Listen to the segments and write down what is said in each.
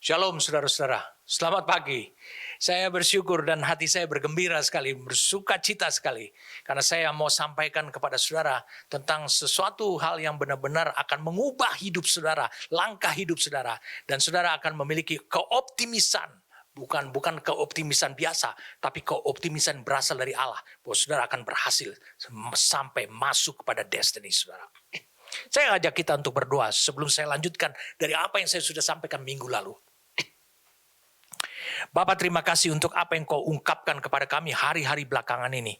Shalom saudara-saudara, selamat pagi. Saya bersyukur dan hati saya bergembira sekali, bersuka cita sekali. Karena saya mau sampaikan kepada saudara tentang sesuatu hal yang benar-benar akan mengubah hidup saudara, langkah hidup saudara. Dan saudara akan memiliki keoptimisan, bukan keoptimisan biasa, tapi keoptimisan berasal dari Allah. Bahwa saudara akan berhasil sampai masuk kepada destiny saudara. Saya ajak kita untuk berdoa sebelum saya lanjutkan dari apa yang saya sudah sampaikan minggu lalu. Bapak, terima kasih untuk apa yang kau ungkapkan kepada kami hari-hari belakangan ini.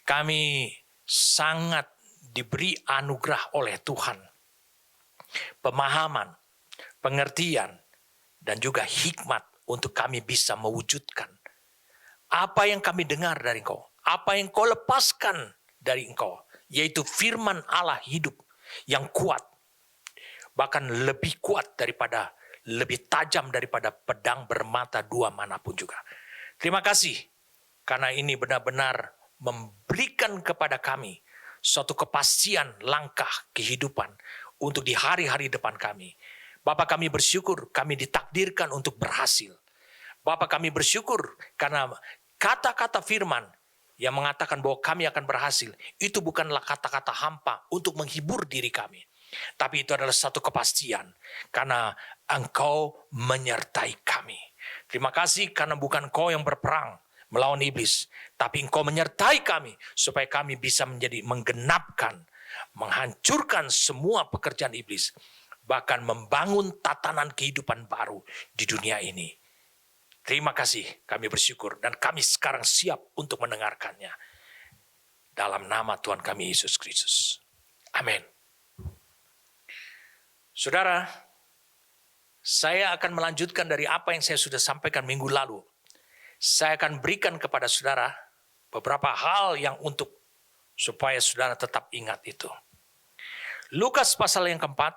Kami sangat diberi anugerah oleh Tuhan. Pemahaman, pengertian, dan juga hikmat untuk kami bisa mewujudkan apa yang kami dengar dari Engkau. Apa yang Kau lepaskan dari Engkau. Yaitu firman Allah hidup yang kuat. Bahkan lebih kuat daripada lebih tajam daripada pedang bermata dua manapun juga. Terima kasih karena ini benar-benar memberikan kepada kami suatu kepastian langkah kehidupan untuk di hari-hari depan kami. Bapak, kami bersyukur kami ditakdirkan untuk berhasil. Bapak, kami bersyukur karena kata-kata firman yang mengatakan bahwa kami akan berhasil itu bukanlah kata-kata hampa untuk menghibur diri kami. Tapi itu adalah satu kepastian karena Engkau menyertai kami. Terima kasih karena bukan Engkau yang berperang melawan iblis, tapi Engkau menyertai kami supaya kami bisa menjadi menggenapkan, menghancurkan semua pekerjaan iblis, bahkan membangun tatanan kehidupan baru di dunia ini. Terima kasih, kami bersyukur dan kami sekarang siap untuk mendengarkannya. Dalam nama Tuhan kami Yesus Kristus. Amin. Saudara, saya akan melanjutkan dari apa yang saya sudah sampaikan minggu lalu. Saya akan berikan kepada saudara beberapa hal yang untuk supaya saudara tetap ingat itu. Lukas pasal yang keempat.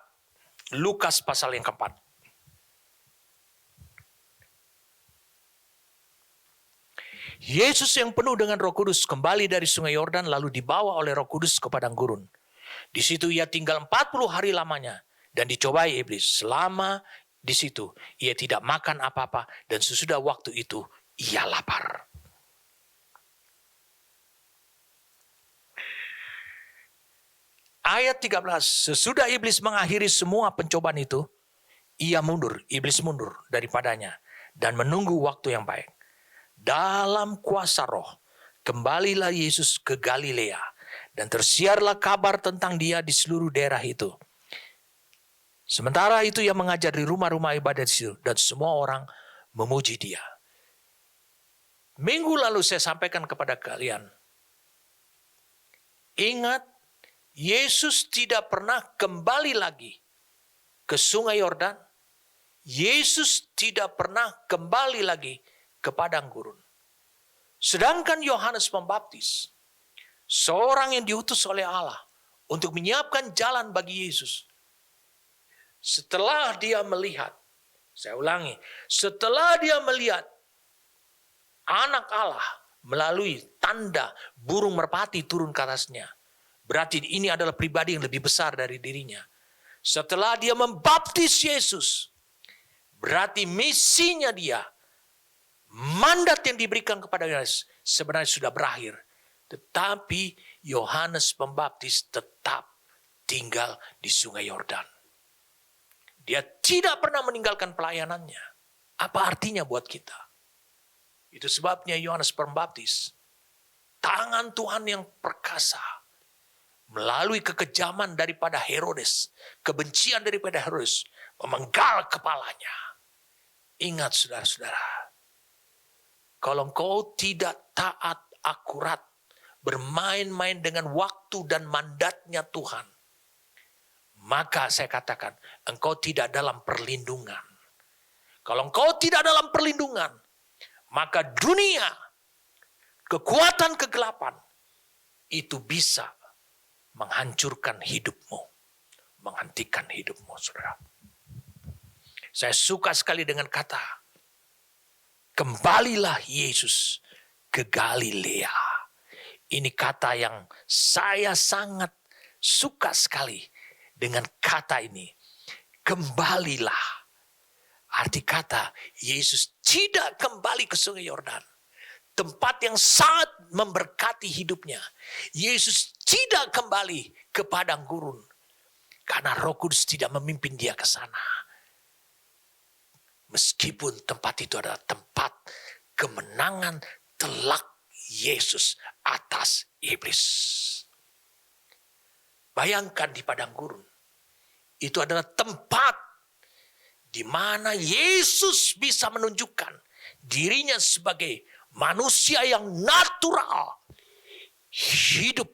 Yesus yang penuh dengan Roh Kudus kembali dari Sungai Yordan lalu dibawa oleh Roh Kudus ke padang gurun. Di situ ia tinggal 40 hari lamanya. Dan dicobai iblis. Selama di situ ia tidak makan apa-apa. Dan sesudah waktu itu ia lapar. Ayat 13. Sesudah iblis mengakhiri semua pencobaan itu. Iblis mundur daripadanya. Dan menunggu waktu yang baik. Dalam kuasa roh. Kembalilah Yesus ke Galilea. Dan tersiarlah kabar tentang dia di seluruh daerah itu. Sementara itu ia mengajar di rumah-rumah ibadat di situ dan semua orang memuji dia. Minggu lalu saya sampaikan kepada kalian. Ingat, Yesus tidak pernah kembali lagi ke Sungai Yordan. Yesus tidak pernah kembali lagi ke padang gurun. Sedangkan Yohanes Pembaptis, seorang yang diutus oleh Allah untuk menyiapkan jalan bagi Yesus. Setelah dia melihat, saya ulangi, setelah dia melihat anak Allah melalui tanda burung merpati turun ke atasnya, berarti ini adalah pribadi yang lebih besar dari dirinya. Setelah dia membaptis Yesus, berarti misinya dia, mandat yang diberikan kepada Yesus sebenarnya sudah berakhir. Tetapi Yohanes Pembaptis tetap tinggal di Sungai Yordan. Dia tidak pernah meninggalkan pelayanannya. Apa artinya buat kita? Itu sebabnya Yohanes Pembaptis, tangan Tuhan yang perkasa, melalui kekejaman daripada Herodes, kebencian daripada Herodes, memenggal kepalanya. Ingat saudara-saudara, kalau engkau tidak taat akurat, bermain-main dengan waktu dan mandatnya Tuhan, maka saya katakan, engkau tidak dalam perlindungan. Kalau engkau tidak dalam perlindungan, maka dunia, kekuatan kegelapan, itu bisa menghancurkan hidupmu. Menghentikan hidupmu, saudara. Saya suka sekali dengan kata, kembalilah Yesus ke Galilea. Ini kata yang saya sangat suka sekali. Dengan kata ini, kembalilah. Arti kata, Yesus tidak kembali ke sungai Yordan. Tempat yang sangat memberkati hidupnya. Yesus tidak kembali ke padang gurun. Karena Roh Kudus tidak memimpin dia ke sana. Meskipun tempat itu adalah tempat kemenangan telak Yesus atas iblis. Bayangkan di padang gurun. Itu adalah tempat di mana Yesus bisa menunjukkan dirinya sebagai manusia yang natural. Hidup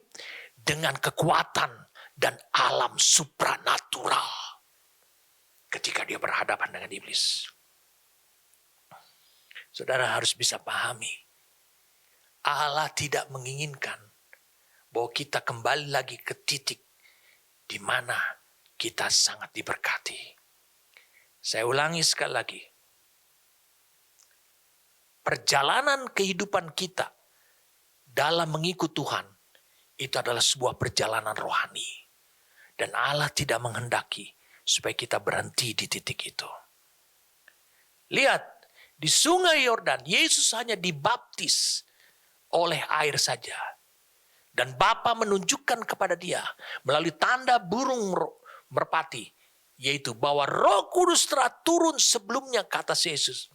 dengan kekuatan dan alam supranatural. Ketika dia berhadapan dengan iblis. Saudara harus bisa pahami. Allah tidak menginginkan bahwa kita kembali lagi ke titik di mana kita sangat diberkati. Saya ulangi sekali lagi. Perjalanan kehidupan kita dalam mengikut Tuhan itu adalah sebuah perjalanan rohani. Dan Allah tidak menghendaki supaya kita berhenti di titik itu. Lihat, di sungai Yordan, Yesus hanya dibaptis oleh air saja. Dan Bapa menunjukkan kepada dia melalui tanda burung merpati, yaitu bahwa Roh Kudus telah turun sebelumnya ke atas Yesus.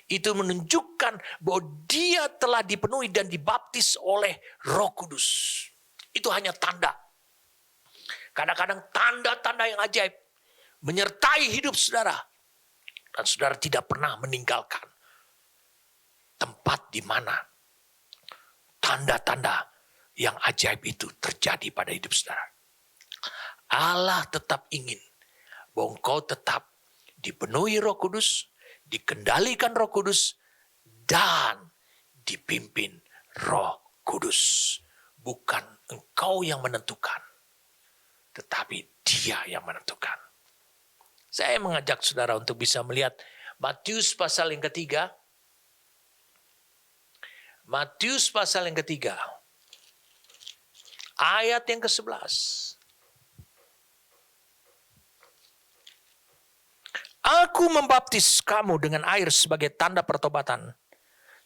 Itu menunjukkan bahwa dia telah dipenuhi dan dibaptis oleh Roh Kudus. Itu hanya tanda. Kadang-kadang tanda-tanda yang ajaib menyertai hidup saudara. Dan saudara tidak pernah meninggalkan tempat di mana tanda-tanda yang ajaib itu terjadi pada hidup saudara. Allah tetap ingin bahwa engkau tetap dipenuhi Roh Kudus, dikendalikan Roh Kudus, dan dipimpin Roh Kudus. Bukan engkau yang menentukan, tetapi Dia yang menentukan. Saya mengajak saudara untuk bisa melihat Matius pasal yang ketiga. Matius pasal yang ketiga. Ayat yang ke-11. Aku membaptis kamu dengan air sebagai tanda pertobatan.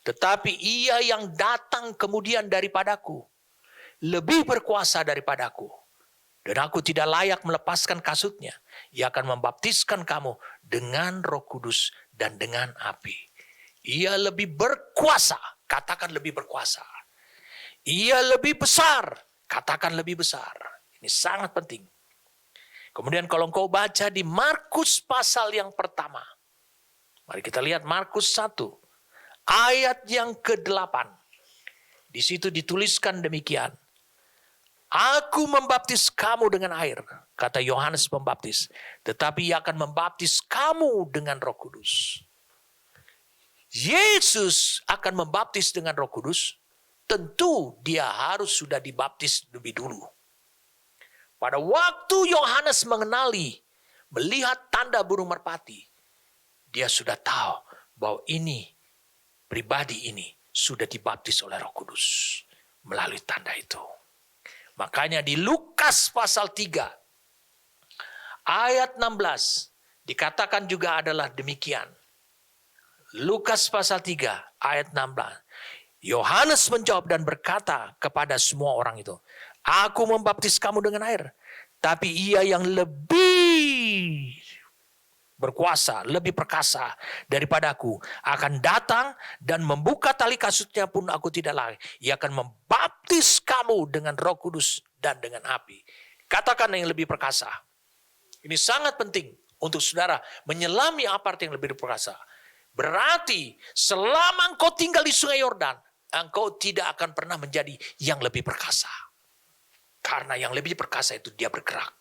Tetapi ia yang datang kemudian daripadaku lebih berkuasa daripadaku. Dan aku tidak layak melepaskan kasutnya. Ia akan membaptiskan kamu dengan Roh Kudus dan dengan api. Ia lebih berkuasa. Katakan lebih berkuasa. Ia lebih besar. Katakan lebih besar. Ini sangat penting. Kemudian kalau engkau baca di Markus pasal yang pertama. Mari kita lihat Markus 1. Ayat yang ke-8. Di situ dituliskan demikian. Aku membaptis kamu dengan air, kata Yohanes Pembaptis. Tetapi ia akan membaptis kamu dengan Roh Kudus. Yesus akan membaptis dengan Roh Kudus. Tentu dia harus sudah dibaptis lebih dulu. Pada waktu Yohanes mengenali, melihat tanda burung merpati, dia sudah tahu bahwa ini, pribadi ini, sudah dibaptis oleh Roh Kudus melalui tanda itu. Makanya di Lukas pasal 3 ayat 16 dikatakan juga adalah demikian. Lukas pasal 3 ayat 16. Yohanes menjawab dan berkata kepada semua orang itu, aku membaptis kamu dengan air, tapi ia yang lebih berkuasa, lebih perkasa daripadaku akan datang dan membuka tali kasutnya pun aku tidak lagi. Ia akan membaptis kamu dengan Roh Kudus dan dengan api. Katakan yang lebih perkasa. Ini sangat penting untuk saudara menyelami apa arti yang lebih perkasa. Berarti selama engkau tinggal di sungai Yordan, engkau tidak akan pernah menjadi yang lebih perkasa. Karena yang lebih perkasa itu dia bergerak,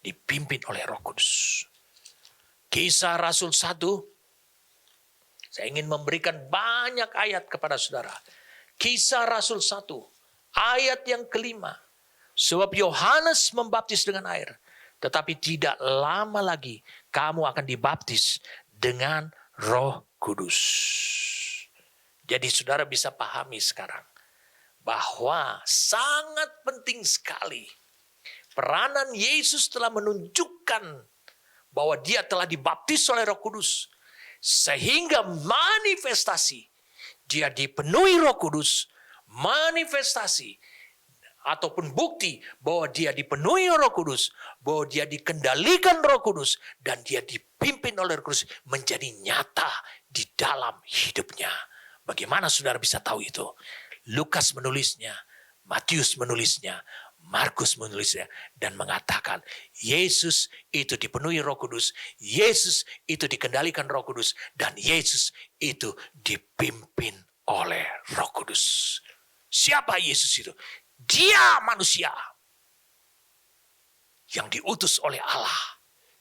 dipimpin oleh Roh Kudus. Kisah Rasul 1, saya ingin memberikan banyak ayat kepada saudara. Kisah Rasul 1, ayat yang ke-5. Sebab Yohanes membaptis dengan air, tetapi tidak lama lagi kamu akan dibaptis dengan Roh Kudus. Jadi saudara bisa pahami sekarang bahwa sangat penting sekali peranan Yesus telah menunjukkan bahwa dia telah dibaptis oleh Roh Kudus. Sehingga manifestasi dia dipenuhi Roh Kudus, manifestasi ataupun bukti bahwa dia dipenuhi Roh Kudus, bahwa dia dikendalikan Roh Kudus, dan dia dipimpin oleh Roh Kudus menjadi nyata di dalam hidupnya. Bagaimana saudara bisa tahu itu? Lukas menulisnya, Matius menulisnya, Markus menulisnya, dan mengatakan Yesus itu dipenuhi Roh Kudus, Yesus itu dikendalikan Roh Kudus, dan Yesus itu dipimpin oleh Roh Kudus. Siapa Yesus itu? Dia manusia yang diutus oleh Allah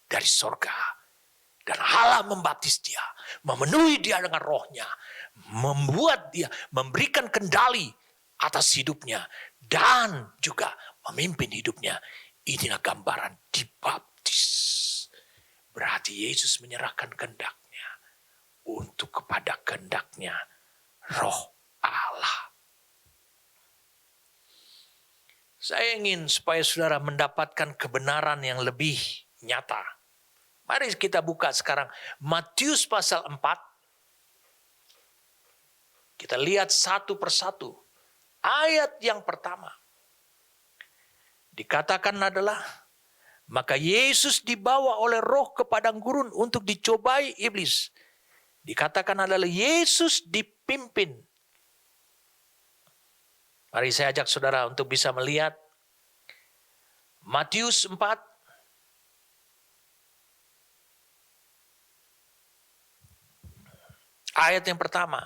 dari sorga. Dan Allah membaptis dia, memenuhi dia dengan rohnya, membuat dia, memberikan kendali atas hidupnya, dan juga memimpin hidupnya. Inilah gambaran dibaptis. Berarti Yesus menyerahkan kehendaknya untuk kepada kehendaknya Roh Allah. Saya ingin supaya saudara mendapatkan kebenaran yang lebih nyata. Mari kita buka sekarang Matius pasal 4. Kita lihat satu persatu. Ayat yang pertama. Dikatakan adalah, maka Yesus dibawa oleh Roh ke padang gurun untuk dicobai iblis. Dikatakan adalah Yesus dipimpin. Mari saya ajak saudara untuk bisa melihat Matius 4. Ayat yang pertama.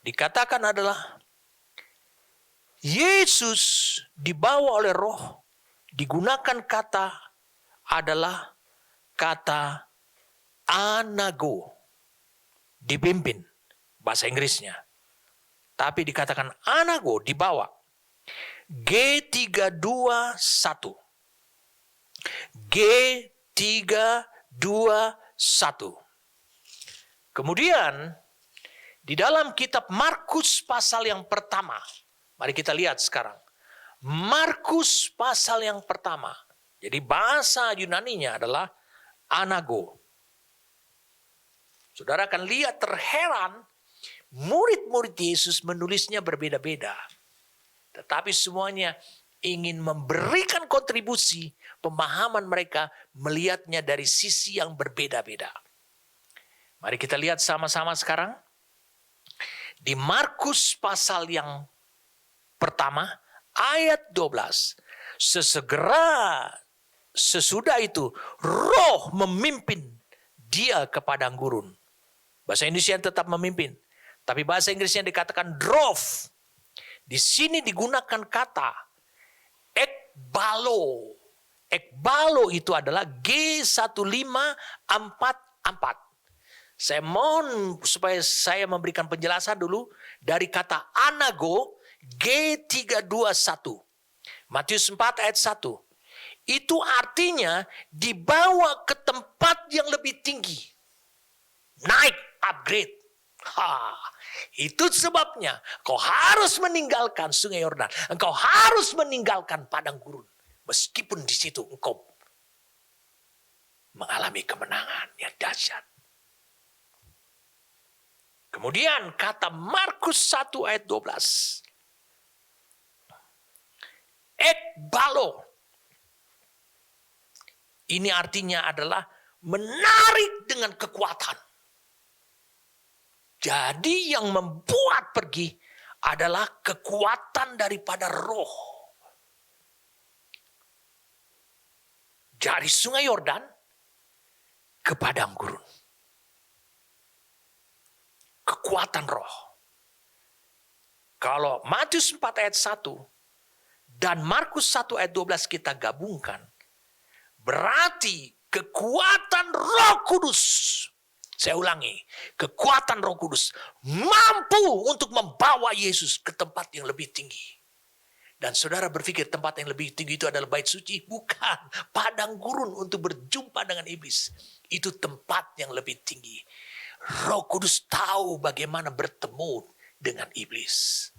Dikatakan adalah Yesus dibawa oleh Roh, digunakan kata adalah kata anago, dipimpin, bahasa Inggrisnya. Tapi dikatakan anago, dibawa. G321. G321. Kemudian di dalam kitab Markus pasal yang pertama. Mari kita lihat sekarang. Markus pasal yang pertama. Jadi bahasa Yunaninya adalah anago. Saudara akan lihat terheran, murid-murid Yesus menulisnya berbeda-beda. Tetapi semuanya ingin memberikan kontribusi pemahaman mereka melihatnya dari sisi yang berbeda-beda. Mari kita lihat sama-sama sekarang. Di Markus pasal yang pertama, ayat 12. Sesudah itu, Roh memimpin dia ke padang gurun. Bahasa Indonesia tetap memimpin. Tapi bahasa Inggrisnya dikatakan drove. Di sini digunakan kata ekbalo. Ekbalo itu adalah G1544. Saya mohon supaya saya memberikan penjelasan dulu dari kata anago G321. Matius 4 ayat 1. Itu artinya dibawa ke tempat yang lebih tinggi. Naik, upgrade. Itu sebabnya kau harus meninggalkan sungai Yordan. Engkau harus meninggalkan padang gurun. Meskipun di situ engkau mengalami kemenangan yang dahsyat. Kemudian kata Markus 1 ayat 12. Ekbalo. Ini artinya adalah menarik dengan kekuatan. Jadi yang membuat pergi adalah kekuatan daripada Roh. Dari sungai Yordan ke padang gurun. Kekuatan Roh. Kalau Matius 4 ayat 1 dan Markus 1 ayat 12 kita gabungkan, berarti kekuatan Roh Kudus. Saya ulangi, kekuatan Roh Kudus mampu untuk membawa Yesus ke tempat yang lebih tinggi. Dan saudara berpikir tempat yang lebih tinggi itu adalah bait suci? Bukan, padang gurun untuk berjumpa dengan iblis. Itu tempat yang lebih tinggi. Roh Kudus tahu bagaimana bertemu dengan iblis.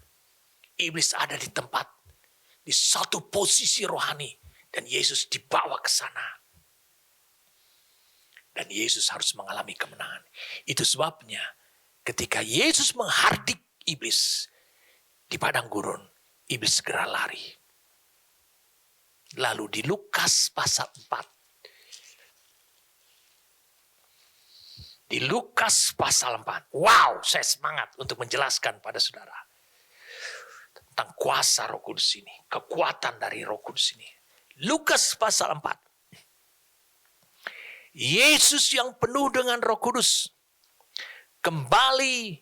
Iblis ada di tempat, di satu posisi rohani. Dan Yesus dibawa ke sana. Dan Yesus harus mengalami kemenangan. Itu sebabnya ketika Yesus menghardik iblis di padang gurun, iblis segera lari. Lalu di Lukas pasal 4. Di Lukas pasal 4. Wow, saya semangat untuk menjelaskan pada saudara tentang kuasa Roh Kudus ini, kekuatan dari Roh Kudus ini. Lukas pasal 4. Yesus yang penuh dengan Roh Kudus kembali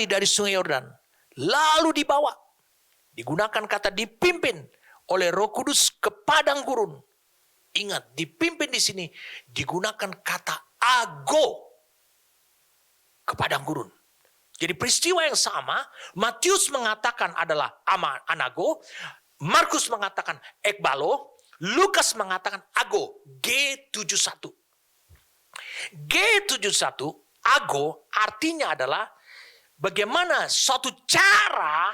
dari Sungai Yordan, lalu dibawa, digunakan kata dipimpin oleh Roh Kudus ke padang gurun. Ingat, dipimpin di sini digunakan kata ago ke padang gurun. Jadi peristiwa yang sama, Matius mengatakan adalah anago, Markus mengatakan ekbalo, Lukas mengatakan ago, G71. G71, ago artinya adalah bagaimana suatu cara,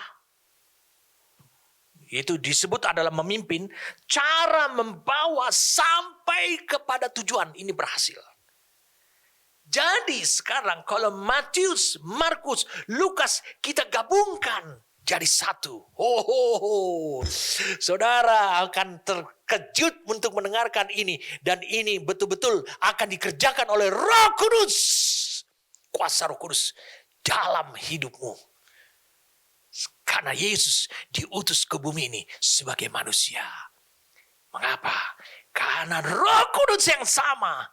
itu disebut adalah memimpin, cara membawa sampai kepada tujuan ini berhasil. Jadi sekarang kalau Matius, Markus, Lukas kita gabungkan jadi satu. Saudara akan terkejut untuk mendengarkan ini. Dan ini betul-betul akan dikerjakan oleh Roh Kudus. Kuasa Roh Kudus dalam hidupmu. Karena Yesus diutus ke bumi ini sebagai manusia. Mengapa? Karena Roh Kudus yang sama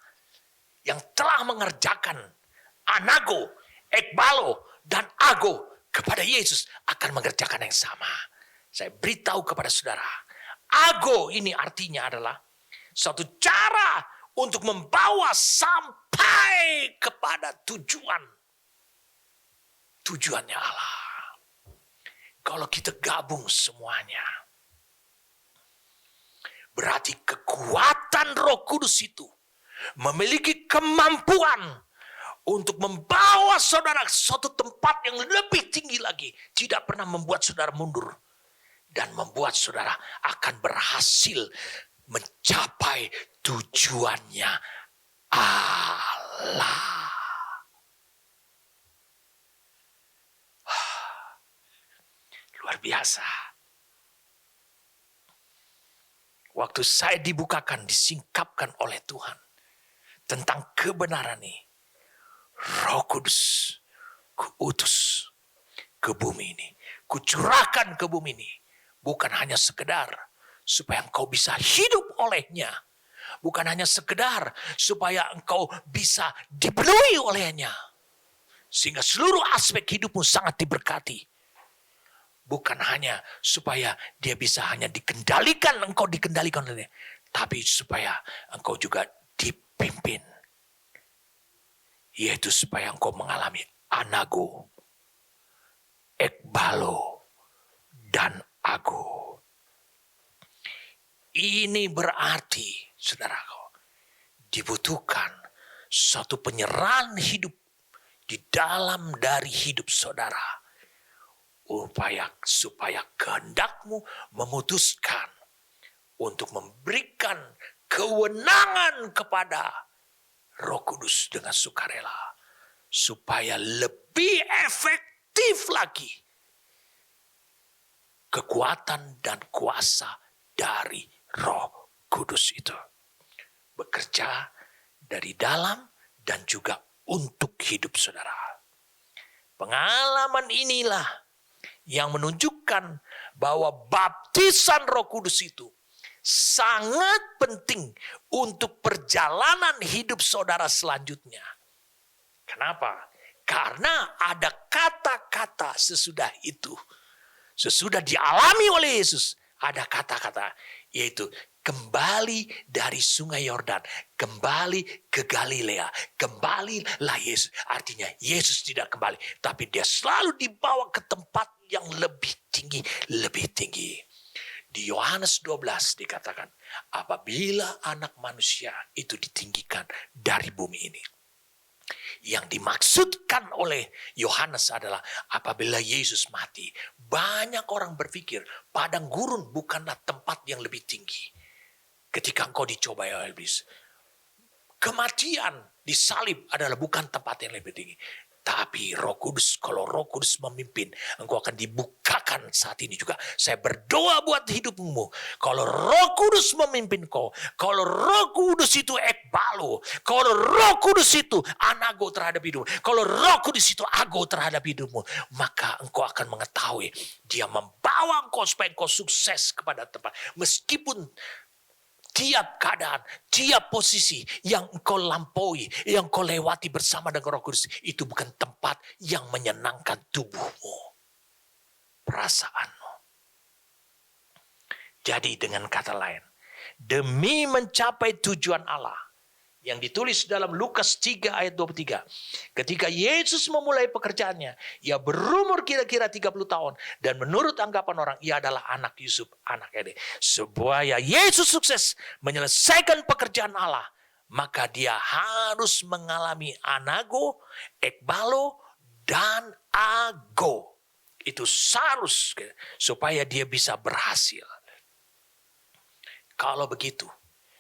yang telah mengerjakan anago, ekbalo, dan ago kepada Yesus akan mengerjakan yang sama. Saya beritahu kepada saudara, ago ini artinya adalah suatu cara untuk membawa sampai kepada tujuannya Allah. Kalau kita gabung semuanya, berarti kekuatan Roh Kudus itu memiliki kemampuan untuk membawa saudara ke suatu tempat yang lebih tinggi lagi. Tidak pernah membuat saudara mundur. Dan membuat saudara akan berhasil mencapai tujuannya Allah. Luar biasa. Waktu saya dibukakan, disingkapkan oleh Tuhan tentang kebenaran ini, Roh Kudus kuutus ke bumi ini, kucurahkan ke bumi ini, bukan hanya sekedar supaya engkau bisa hidup olehnya, bukan hanya sekedar supaya engkau bisa dipenuhi olehnya, sehingga seluruh aspek hidupmu sangat diberkati. Bukan hanya supaya dia bisa hanya dikendalikan, engkau dikendalikan olehnya, tapi supaya engkau juga dipimpin. Yaitu supaya engkau mengalami anago, ekbalo, dan ago. Ini berarti, saudaraku, dibutuhkan suatu penyerahan hidup di dalam dari hidup saudara. Supaya kehendakmu memutuskan untuk memberikan kewenangan kepada Roh Kudus dengan sukarela, supaya lebih efektif lagi kekuatan dan kuasa dari Roh Kudus itu bekerja dari dalam dan juga untuk hidup saudara. Pengalaman inilah yang menunjukkan bahwa baptisan Roh Kudus itu sangat penting untuk perjalanan hidup saudara selanjutnya. Kenapa? Karena ada kata-kata sesudah itu. Sesudah dialami oleh Yesus, ada kata-kata, yaitu kembali dari Sungai Yordan, kembali ke Galilea, kembalilah Yesus. Artinya Yesus tidak kembali, tapi dia selalu dibawa ke tempat yang lebih tinggi, lebih tinggi. Di Yohanes 12 dikatakan, apabila anak manusia itu ditinggikan dari bumi ini. Yang dimaksudkan oleh Yohanes adalah apabila Yesus mati. Banyak orang berpikir padang gurun bukanlah tempat yang lebih tinggi. ketika engkau dicobai oleh iblis. Kematian di salib adalah bukan tempat yang lebih tinggi. Tapi Roh Kudus, kalau Roh Kudus memimpin, engkau akan dibukakan saat ini juga. Saya berdoa buat hidupmu. Kalau Roh Kudus memimpin kau, kalau Roh Kudus itu ekbalo, kalau Roh Kudus itu anago terhadap hidupmu, kalau Roh Kudus itu ago terhadap hidupmu, maka engkau akan mengetahui dia membawa engkau supaya engkau sukses kepada tempat. Meskipun tiap keadaan, tiap posisi yang engkau lampaui, yang engkau lewati bersama dengan Roh Kudus, itu bukan tempat yang menyenangkan tubuhmu, perasaanmu. Jadi dengan kata lain, demi mencapai tujuan Allah, yang ditulis dalam Lukas 3 ayat 23. Ketika Yesus memulai pekerjaannya, ia berumur kira-kira 30 tahun. Dan menurut anggapan orang, ia adalah anak Yusuf, anak Eli. Supaya Yesus sukses menyelesaikan pekerjaan Allah, maka dia harus mengalami anago, ekbalo, dan ago. Itu harus supaya dia bisa berhasil. Kalau begitu,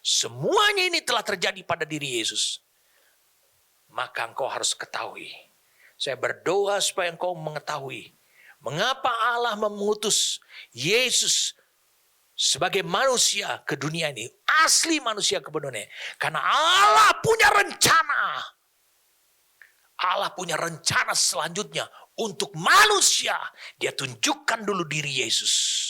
semuanya ini telah terjadi pada diri Yesus. Maka engkau harus ketahui. Saya berdoa supaya engkau mengetahui. Mengapa Allah mengutus Yesus sebagai manusia ke dunia ini. Asli manusia ke dunia ini. Karena Allah punya rencana. Allah punya rencana selanjutnya untuk manusia. Dia tunjukkan dulu diri Yesus.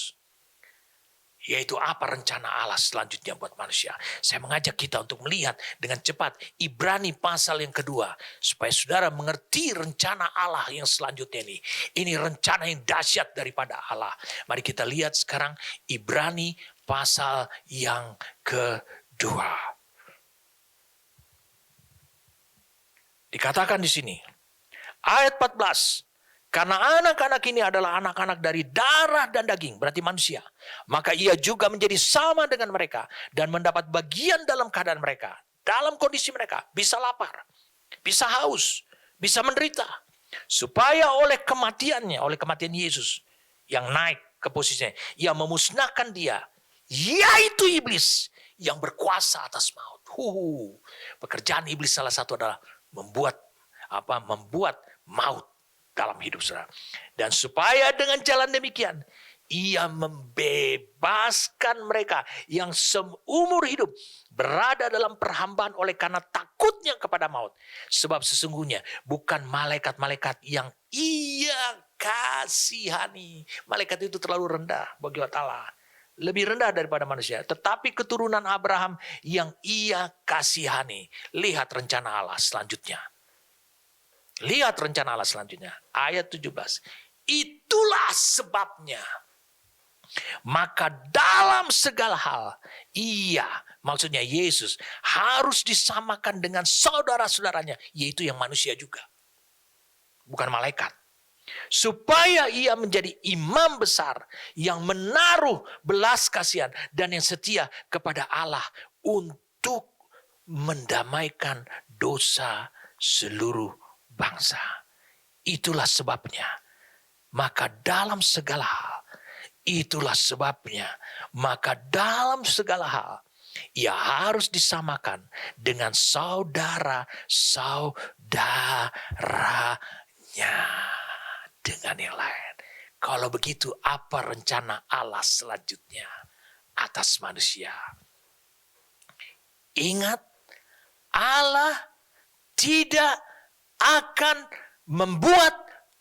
Yaitu apa rencana Allah selanjutnya buat manusia. Saya mengajak kita untuk melihat dengan cepat Ibrani pasal yang kedua. Supaya saudara mengerti rencana Allah yang selanjutnya ini. Ini rencana yang dahsyat daripada Allah. Mari kita lihat sekarang Ibrani pasal yang kedua. Dikatakan di sini. Ayat 14. Karena anak-anak ini adalah anak-anak dari darah dan daging, berarti manusia. Maka ia juga menjadi sama dengan mereka dan mendapat bagian dalam keadaan mereka. Dalam kondisi mereka, bisa lapar, bisa haus, bisa menderita. Supaya oleh kematiannya, oleh kematian Yesus yang naik ke posisinya, ia memusnahkan dia, yaitu iblis yang berkuasa atas maut. Pekerjaan iblis salah satu adalah membuat maut dalam hidup saudara. Dan supaya dengan jalan demikian, ia membebaskan mereka yang seumur hidup berada dalam perhambaan oleh karena takutnya kepada maut. Sebab sesungguhnya bukan malaikat-malaikat yang ia kasihani. Malaikat itu terlalu rendah bagi Allah. Lebih rendah daripada manusia. Tetapi keturunan Abraham yang ia kasihani. Lihat rencana Allah selanjutnya. Lihat rencana Allah selanjutnya. Ayat 17. Itulah sebabnya. Maka dalam segala hal. Maksudnya Yesus. Harus disamakan dengan saudara-saudaranya. Yaitu yang manusia juga. Bukan malaikat. Supaya ia menjadi imam besar. Yang menaruh belas kasihan. Dan yang setia kepada Allah. Untuk mendamaikan dosa seluruh bangsa. Itulah sebabnya. Maka dalam segala hal. Itulah sebabnya. Maka dalam segala hal. Ia harus disamakan dengan saudara-saudaranya. Dengan yang lain. Kalau begitu apa rencana Allah selanjutnya atas manusia? Ingat, Allah tidak akan membuat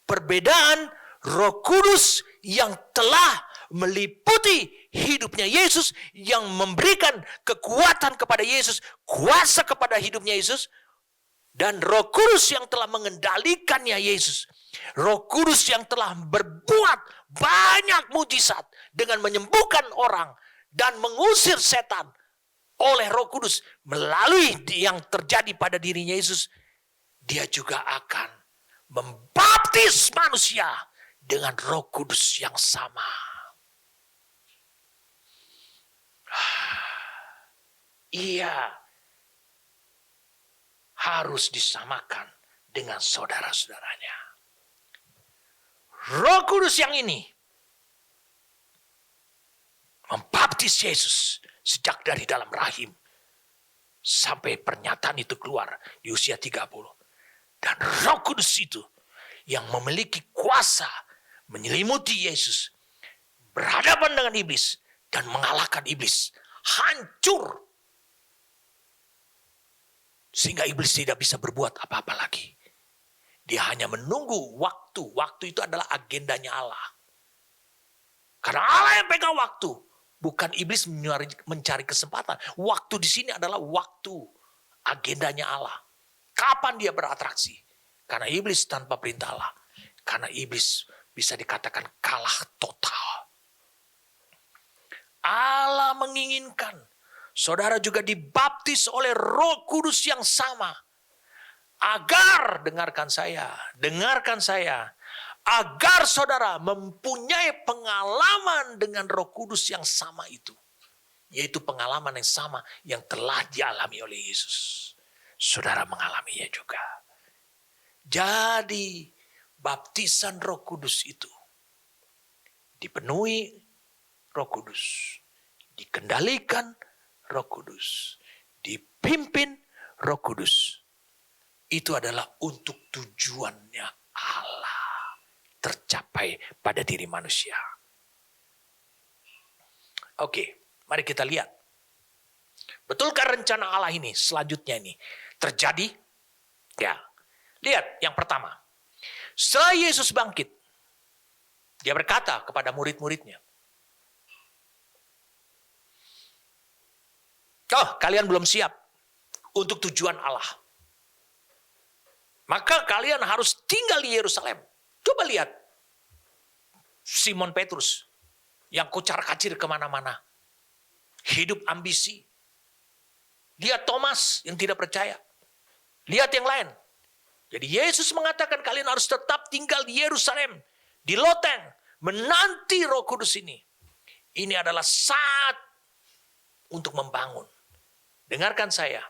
perbedaan. Roh Kudus yang telah meliputi hidupnya Yesus, yang memberikan kekuatan kepada Yesus, kuasa kepada hidupnya Yesus, dan Roh Kudus yang telah mengendalikannya Yesus. Roh Kudus yang telah berbuat banyak mujizat dengan menyembuhkan orang dan mengusir setan oleh Roh Kudus melalui yang terjadi pada dirinya Yesus. Dia juga akan membaptis manusia dengan Roh Kudus yang sama. Ia harus disamakan dengan saudara-saudaranya. Roh Kudus yang ini membaptis Yesus sejak dari dalam rahim. Sampai pernyataan itu keluar di usia 30. Dan Roh Kudus itu yang memiliki kuasa menyelimuti Yesus, berhadapan dengan iblis dan mengalahkan iblis. Hancur. Sehingga iblis tidak bisa berbuat apa-apa lagi. Dia hanya menunggu waktu. Waktu itu adalah agendanya Allah. Karena Allah yang pegang waktu. Bukan iblis mencari kesempatan. Waktu di sini adalah waktu. Agendanya Allah. Kapan dia beratraksi? Karena iblis tanpa perintah Allah. Karena iblis bisa dikatakan kalah total. Allah menginginkan saudara juga dibaptis oleh Roh Kudus yang sama. Agar, dengarkan saya, agar saudara mempunyai pengalaman dengan Roh Kudus yang sama itu. Yaitu pengalaman yang sama yang telah dialami oleh Yesus. Saudara mengalaminya juga. Jadi baptisan Roh Kudus itu dipenuhi Roh Kudus, dikendalikan Roh Kudus, dipimpin Roh Kudus. Itu adalah untuk tujuannya Allah tercapai pada diri manusia. Oke, mari kita lihat. Betulkah rencana Allah ini selanjutnya ini terjadi? Ya. Lihat yang pertama. Setelah Yesus bangkit, dia berkata kepada murid-muridnya, "Oh, kalian belum siap untuk tujuan Allah. Maka kalian harus tinggal di Yerusalem." Coba lihat Simon Petrus yang kocar-kacir kemana-mana. Hidup ambisi. Lihat Thomas yang tidak percaya. Lihat yang lain. Jadi Yesus mengatakan kalian harus tetap tinggal di Yerusalem. Di loteng. Menanti Roh Kudus ini. Ini adalah saat untuk membangun. Dengarkan saya.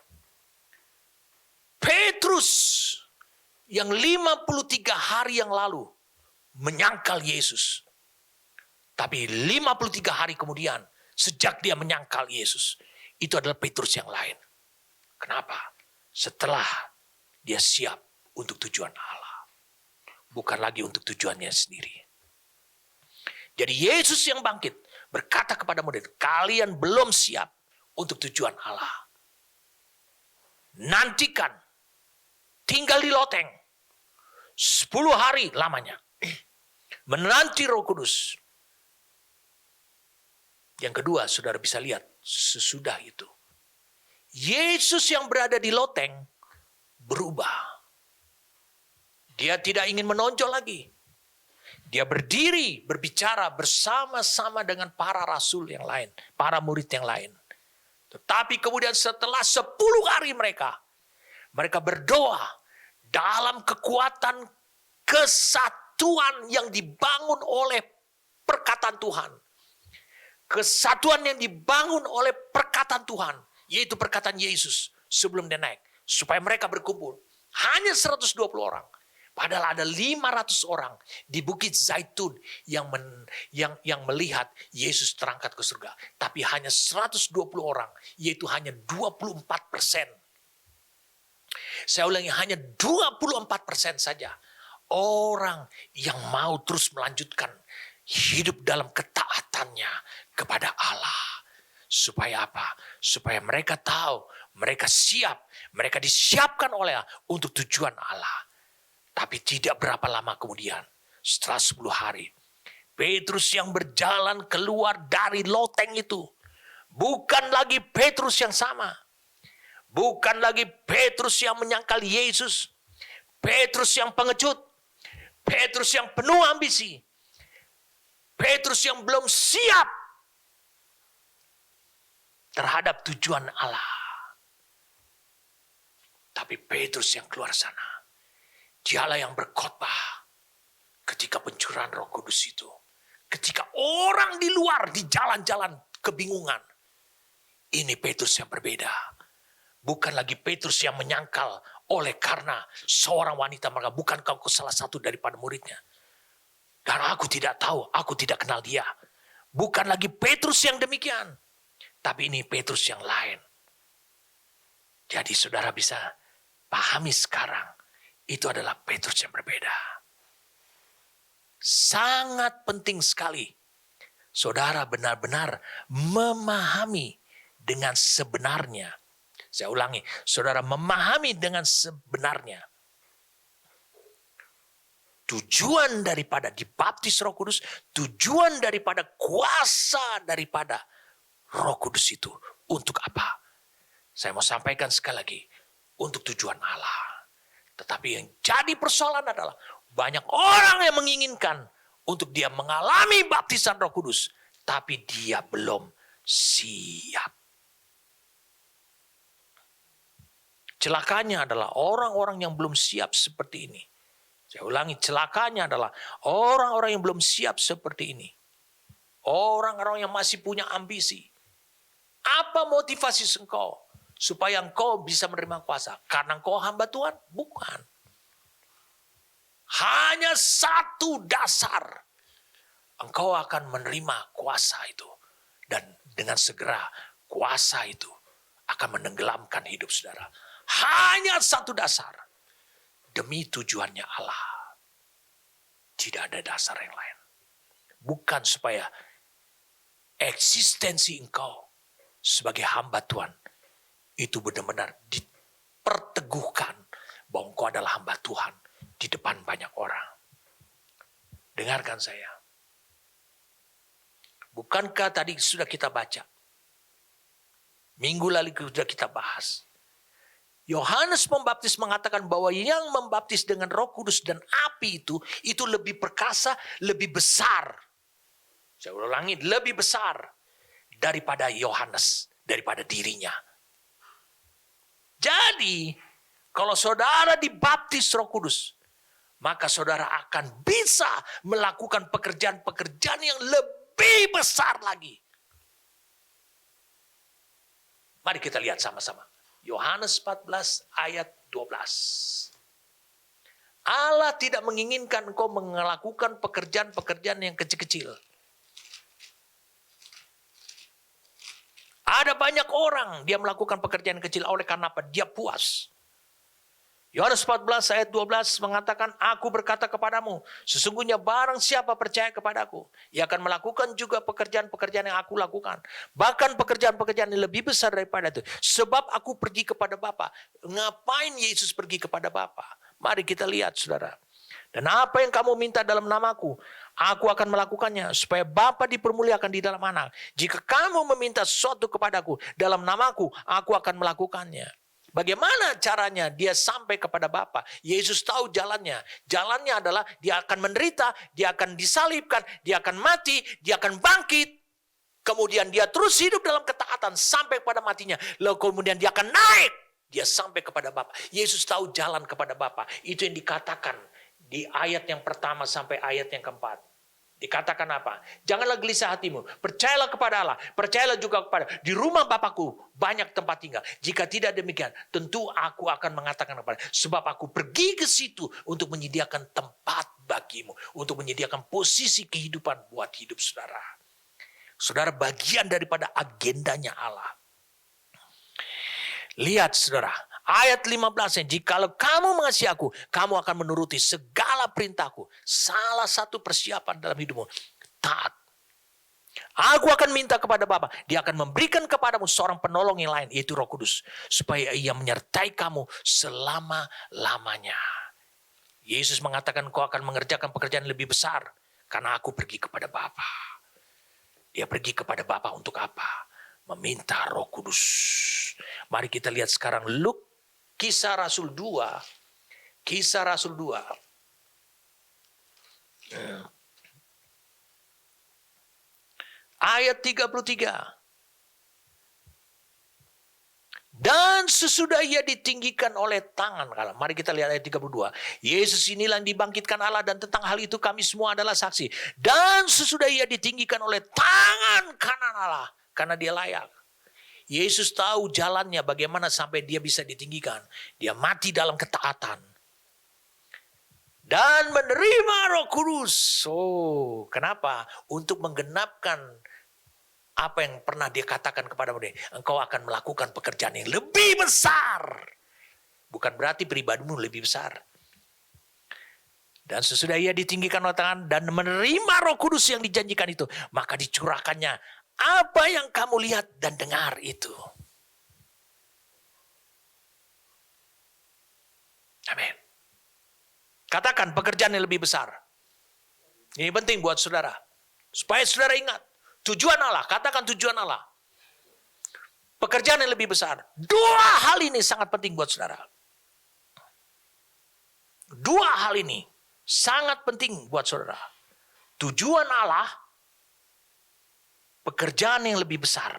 Petrus yang 53 hari yang lalu menyangkal Yesus. Tapi 53 hari kemudian, sejak dia menyangkal Yesus, itu adalah Petrus yang lain. Kenapa? Setelah dia siap untuk tujuan Allah. Bukan lagi untuk tujuannya sendiri. Jadi Yesus yang bangkit berkata kepada murid, kalian belum siap untuk tujuan Allah. Nantikan. Tinggal di loteng. 10 hari lamanya. Menanti Roh Kudus. Yang kedua, saudara bisa lihat sesudah itu. Yesus yang berada di loteng berubah. Dia tidak ingin menonjol lagi. Dia berdiri, berbicara bersama-sama dengan para rasul yang lain. Para murid yang lain. Tetapi kemudian setelah 10 hari mereka berdoa dalam kekuatan kesatuan yang dibangun oleh perkataan Tuhan. Kesatuan yang dibangun oleh perkataan Tuhan. Yaitu perkataan Yesus sebelum dia naik. Supaya mereka berkumpul. Hanya 120 orang. Padahal ada 500 orang di Bukit Zaitun yang melihat Yesus terangkat ke surga. Tapi hanya 120 orang. Yaitu hanya 24%. Saya ulangi, hanya 24% saja. Orang yang mau terus melanjutkan hidup dalam ketaatannya kepada Allah. Supaya apa? Supaya mereka tahu, mereka siap, mereka disiapkan oleh Allah untuk tujuan Allah. Tapi tidak berapa lama kemudian, setelah 10 hari, Petrus yang berjalan keluar dari loteng itu, bukan lagi Petrus yang sama. Bukan lagi Petrus yang menyangkal Yesus. Petrus yang pengecut. Petrus yang penuh ambisi. Petrus yang belum siap terhadap tujuan Allah. Tapi Petrus yang keluar sana. Dialah yang berkhotbah ketika pencurahan Roh Kudus itu. Ketika orang di luar di jalan-jalan kebingungan. Ini Petrus yang berbeda. Bukan lagi Petrus yang menyangkal oleh karena seorang wanita mereka. Bukan kau salah satu daripada muridnya. Dan aku tidak tahu, aku tidak kenal dia. Bukan lagi Petrus yang demikian. Tapi ini Petrus yang lain. Jadi saudara bisa pahami sekarang, itu adalah Petrus yang berbeda. Sangat penting sekali saudara benar-benar memahami dengan sebenarnya. Saya ulangi, saudara memahami dengan sebenarnya. Tujuan daripada dibaptis Roh Kudus, tujuan daripada kuasa daripada Roh Kudus itu untuk apa? Saya mau sampaikan sekali lagi, untuk tujuan Allah. Tetapi yang jadi persoalan adalah banyak orang yang menginginkan untuk dia mengalami baptisan Roh Kudus, tapi dia belum siap. Celakanya adalah orang-orang yang belum siap seperti ini. Saya ulangi, celakanya adalah orang-orang yang belum siap seperti ini. Orang-orang yang masih punya ambisi. Apa motivasi engkau? Supaya engkau bisa menerima kuasa. Karena engkau hamba Tuhan? Bukan. Hanya satu dasar. Engkau akan menerima kuasa itu. Dan dengan segera kuasa itu akan menenggelamkan hidup saudara. Hanya satu dasar. Demi tujuannya Allah. Tidak ada dasar yang lain. Bukan supaya eksistensi engkau sebagai hamba Tuhan itu benar-benar diperteguhkan bahwa engkau adalah hamba Tuhan di depan banyak orang. Dengarkan saya. Bukankah tadi sudah kita baca? Minggu lalu sudah kita bahas. Yohanes Pembaptis mengatakan bahwa yang membaptis dengan Roh Kudus dan api itu lebih perkasa, lebih besar. Saya ulangi, lebih besar daripada Yohanes, daripada dirinya. Jadi, kalau saudara dibaptis Roh Kudus, maka saudara akan bisa melakukan pekerjaan-pekerjaan yang lebih besar lagi. Mari kita lihat sama-sama. Yohanes 14 ayat 12. Allah tidak menginginkan engkau melakukan pekerjaan-pekerjaan yang kecil-kecil. Ada banyak orang dia melakukan pekerjaan kecil oleh karena apa? Dia puas. Yohanes 14 ayat 12 mengatakan, aku berkata kepadamu, sesungguhnya barang siapa percaya kepadaku, ia akan melakukan juga pekerjaan-pekerjaan yang aku lakukan. Bahkan pekerjaan-pekerjaan yang lebih besar daripada itu. Sebab aku pergi kepada Bapa. Ngapain Yesus pergi kepada Bapa? Mari kita lihat saudara. Dan apa yang kamu minta dalam namaku, aku akan melakukannya supaya Bapa dipermuliakan di dalam Anak. Jika kamu meminta sesuatu kepadaku dalam namaku, aku akan melakukannya. Bagaimana caranya dia sampai kepada Bapa? Yesus tahu jalannya. Jalannya adalah dia akan menderita, dia akan disalibkan, dia akan mati, dia akan bangkit. Kemudian dia terus hidup dalam ketaatan sampai pada matinya. Lalu kemudian dia akan naik. Dia sampai kepada Bapa. Yesus tahu jalan kepada Bapa. Itu yang dikatakan di ayat yang pertama sampai ayat yang keempat. Dikatakan apa? Janganlah gelisah hatimu. Percayalah kepada Allah. Percayalah juga kepada. Di rumah Bapakku banyak tempat tinggal. Jika tidak demikian, tentu aku akan mengatakan kepada. Sebab aku pergi ke situ untuk menyediakan tempat bagimu. Untuk menyediakan posisi kehidupan buat hidup saudara. Saudara, bagian daripada agendanya Allah. Lihat saudara. Ayat 15, jikalau kamu mengasihi aku, kamu akan menuruti segala perintahku. Salah satu persiapan dalam hidupmu, taat. Aku akan minta kepada Bapa, dia akan memberikan kepadamu seorang penolong yang lain, yaitu Roh Kudus. Supaya ia menyertai kamu selama-lamanya. Yesus mengatakan kau akan mengerjakan pekerjaan lebih besar, karena aku pergi kepada Bapa. Dia pergi kepada Bapa untuk apa? Meminta Roh Kudus. Mari kita lihat sekarang Kisah Rasul 2. Kisah Rasul 2. Ayat 33. Dan sesudah ia ditinggikan oleh tangan. Mari kita lihat ayat 32. Yesus inilah yang dibangkitkan Allah dan tentang hal itu kami semua adalah saksi. Dan sesudah ia ditinggikan oleh tangan kanan Allah. Karena dia layak. Yesus tahu jalannya bagaimana sampai dia bisa ditinggikan. Dia mati dalam ketaatan. Dan menerima Roh Kudus. Oh, kenapa? Untuk menggenapkan Apa yang pernah dia katakan kepadamu? Engkau akan melakukan pekerjaan yang lebih besar. Bukan berarti pribadimu lebih besar. Dan sesudah ia ditinggikan oleh tangan dan menerima Roh Kudus yang dijanjikan itu, maka dicurahkannya apa yang kamu lihat dan dengar itu. Amin. Katakan pekerjaan yang lebih besar. Ini penting buat saudara. Supaya saudara ingat. Tujuan Allah. Katakan tujuan Allah. Pekerjaan yang lebih besar. Dua hal ini sangat penting buat saudara. Dua hal ini sangat penting buat saudara. Tujuan Allah. Pekerjaan yang lebih besar.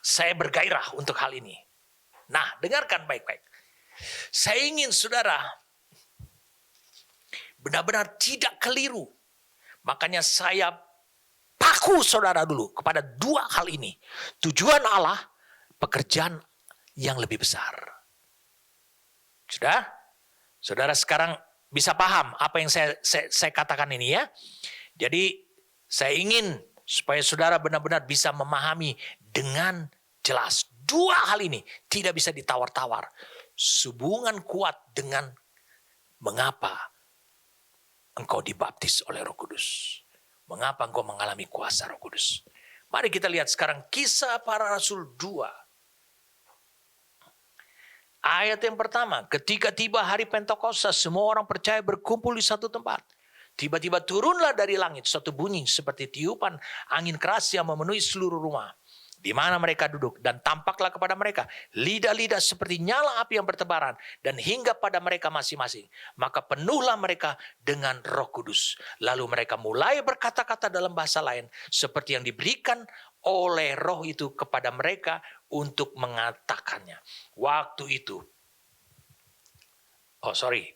Saya bergairah untuk hal ini. Nah, dengarkan baik-baik. Saya ingin saudara benar-benar tidak keliru. Makanya saya paku saudara dulu kepada dua hal ini. Tujuan Allah, pekerjaan yang lebih besar. Sudah? Saudara sekarang bisa paham apa yang saya katakan ini ya. Jadi saya ingin supaya saudara benar-benar bisa memahami dengan jelas. Dua hal ini tidak bisa ditawar-tawar. Hubungan kuat dengan mengapa engkau dibaptis oleh Roh Kudus. Mengapa engkau mengalami kuasa Roh Kudus. Mari kita lihat sekarang Kisah Para Rasul 2. Ayat yang pertama, ketika tiba hari Pentakosta, semua orang percaya berkumpul di satu tempat. Tiba-tiba turunlah dari langit suatu bunyi seperti tiupan angin keras yang memenuhi seluruh rumah di mana mereka duduk, dan tampaklah kepada mereka lidah-lidah seperti nyala api yang bertebaran dan hinggap pada mereka masing-masing. Maka penuhlah mereka dengan Roh Kudus. Lalu mereka mulai berkata-kata dalam bahasa lain seperti yang diberikan oleh Roh itu kepada mereka untuk mengatakannya. Waktu itu,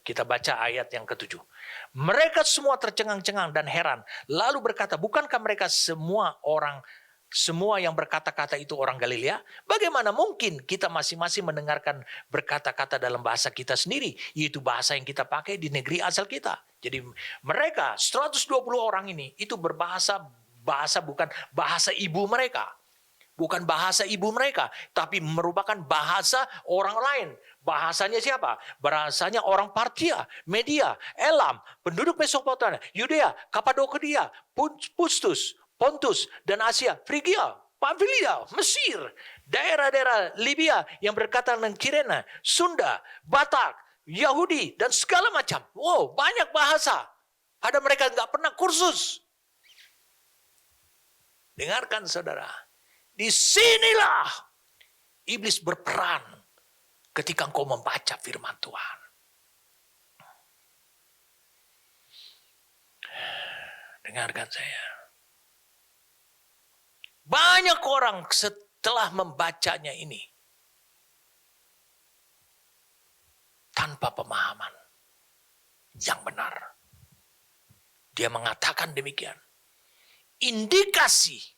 kita baca ayat yang ke-7. Mereka semua tercengang-cengang dan heran, lalu berkata, bukankah mereka semua yang berkata-kata itu orang Galilea? Bagaimana mungkin kita masing-masing mendengarkan berkata-kata dalam bahasa kita sendiri, yaitu bahasa yang kita pakai di negeri asal kita. Jadi mereka 120 orang ini itu berbahasa bukan bahasa ibu mereka. Bukan bahasa ibu mereka, tapi merupakan bahasa orang lain. Bahasanya siapa? Bahasanya orang Partia, Media, Elam, penduduk Mesopotamia, Yudea, Kapadokia, Pustus, Pontus, dan Asia, Frigia, Pamfilia, Mesir, daerah-daerah Libya yang berkaitan dengan Kirene, Sunda, Batak, Yahudi, dan segala macam. Wow, banyak bahasa. Ada mereka nggak pernah kursus. Dengarkan saudara. Disinilah iblis berperan ketika engkau membaca firman Tuhan. Dengarkan saya. Banyak orang setelah membacanya ini tanpa pemahaman yang benar. Dia mengatakan demikian. Indikasi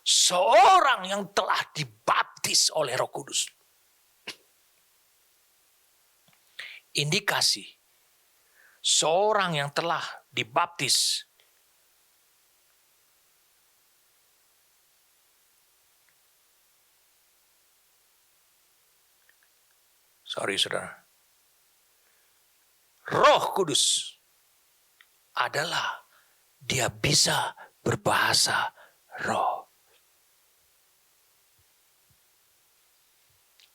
seorang yang telah dibaptis oleh Roh Kudus. Indikasi seorang yang telah dibaptis saudara. Roh Kudus adalah dia bisa berbahasa roh.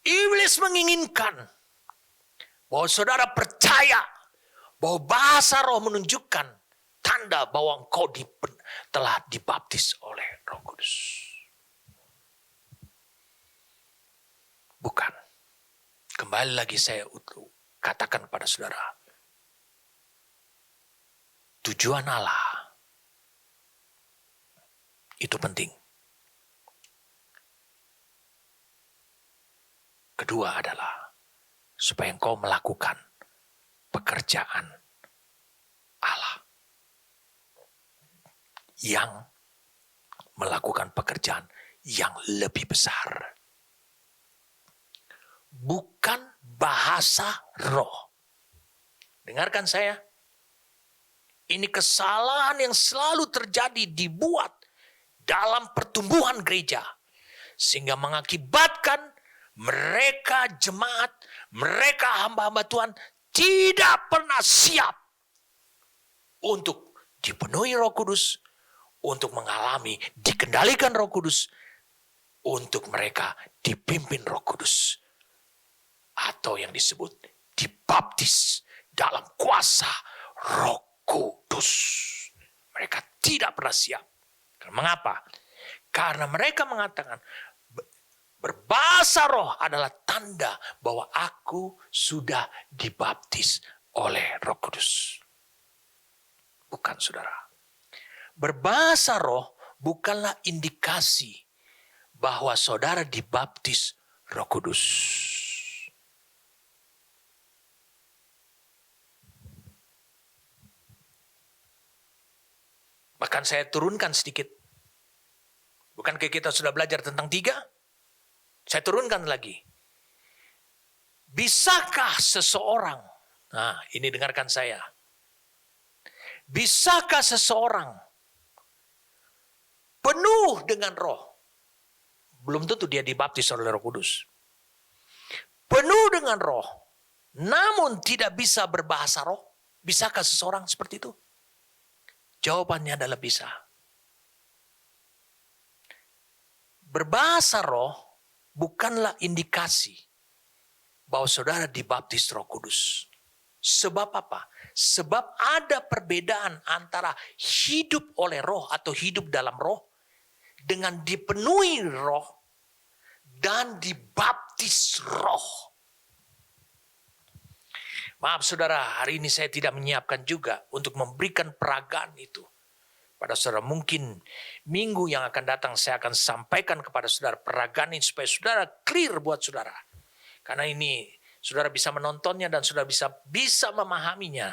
Iblis menginginkan bahwa saudara percaya bahwa bahasa roh menunjukkan tanda bahwa engkau telah dibaptis oleh Roh Kudus. Bukan. Kembali lagi saya katakan kepada saudara. Tujuan Allah itu penting. Kedua adalah supaya engkau melakukan pekerjaan Allah. Yang melakukan pekerjaan yang lebih besar. Bukan bahasa roh. Dengarkan saya. Ini kesalahan yang selalu terjadi dibuat dalam pertumbuhan gereja. Sehingga mengakibatkan mereka jemaat, mereka hamba-hamba Tuhan tidak pernah siap untuk dipenuhi Roh Kudus, untuk mengalami, dikendalikan Roh Kudus, untuk mereka dipimpin Roh Kudus. Atau yang disebut dibaptis dalam kuasa Roh Kudus. Mereka tidak pernah siap. Mengapa? Karena mereka mengatakan berbahasa roh adalah tanda bahwa aku sudah dibaptis oleh Roh Kudus. Bukan, saudara. Berbahasa roh bukanlah indikasi bahwa saudara dibaptis Roh Kudus. Bahkan saya turunkan sedikit. Bukankah kita sudah belajar tentang 3? Saya turunkan lagi. Bisakah seseorang, nah ini dengarkan saya. Bisakah seseorang penuh dengan roh? Belum tentu dia dibaptis oleh Roh Kudus. Penuh dengan roh, namun tidak bisa berbahasa roh. Bisakah seseorang seperti itu? Jawabannya adalah bisa. Berbahasa roh bukanlah indikasi bahwa saudara dibaptis Roh Kudus. Sebab apa? Sebab ada perbedaan antara hidup oleh roh atau hidup dalam roh dengan dipenuhi roh dan dibaptis roh. Maaf saudara, hari ini saya tidak menyiapkan juga untuk memberikan peragaan itu pada saudara. Mungkin minggu yang akan datang saya akan sampaikan kepada saudara peragaan ini supaya saudara clear buat saudara. Karena ini saudara bisa menontonnya dan saudara bisa memahaminya.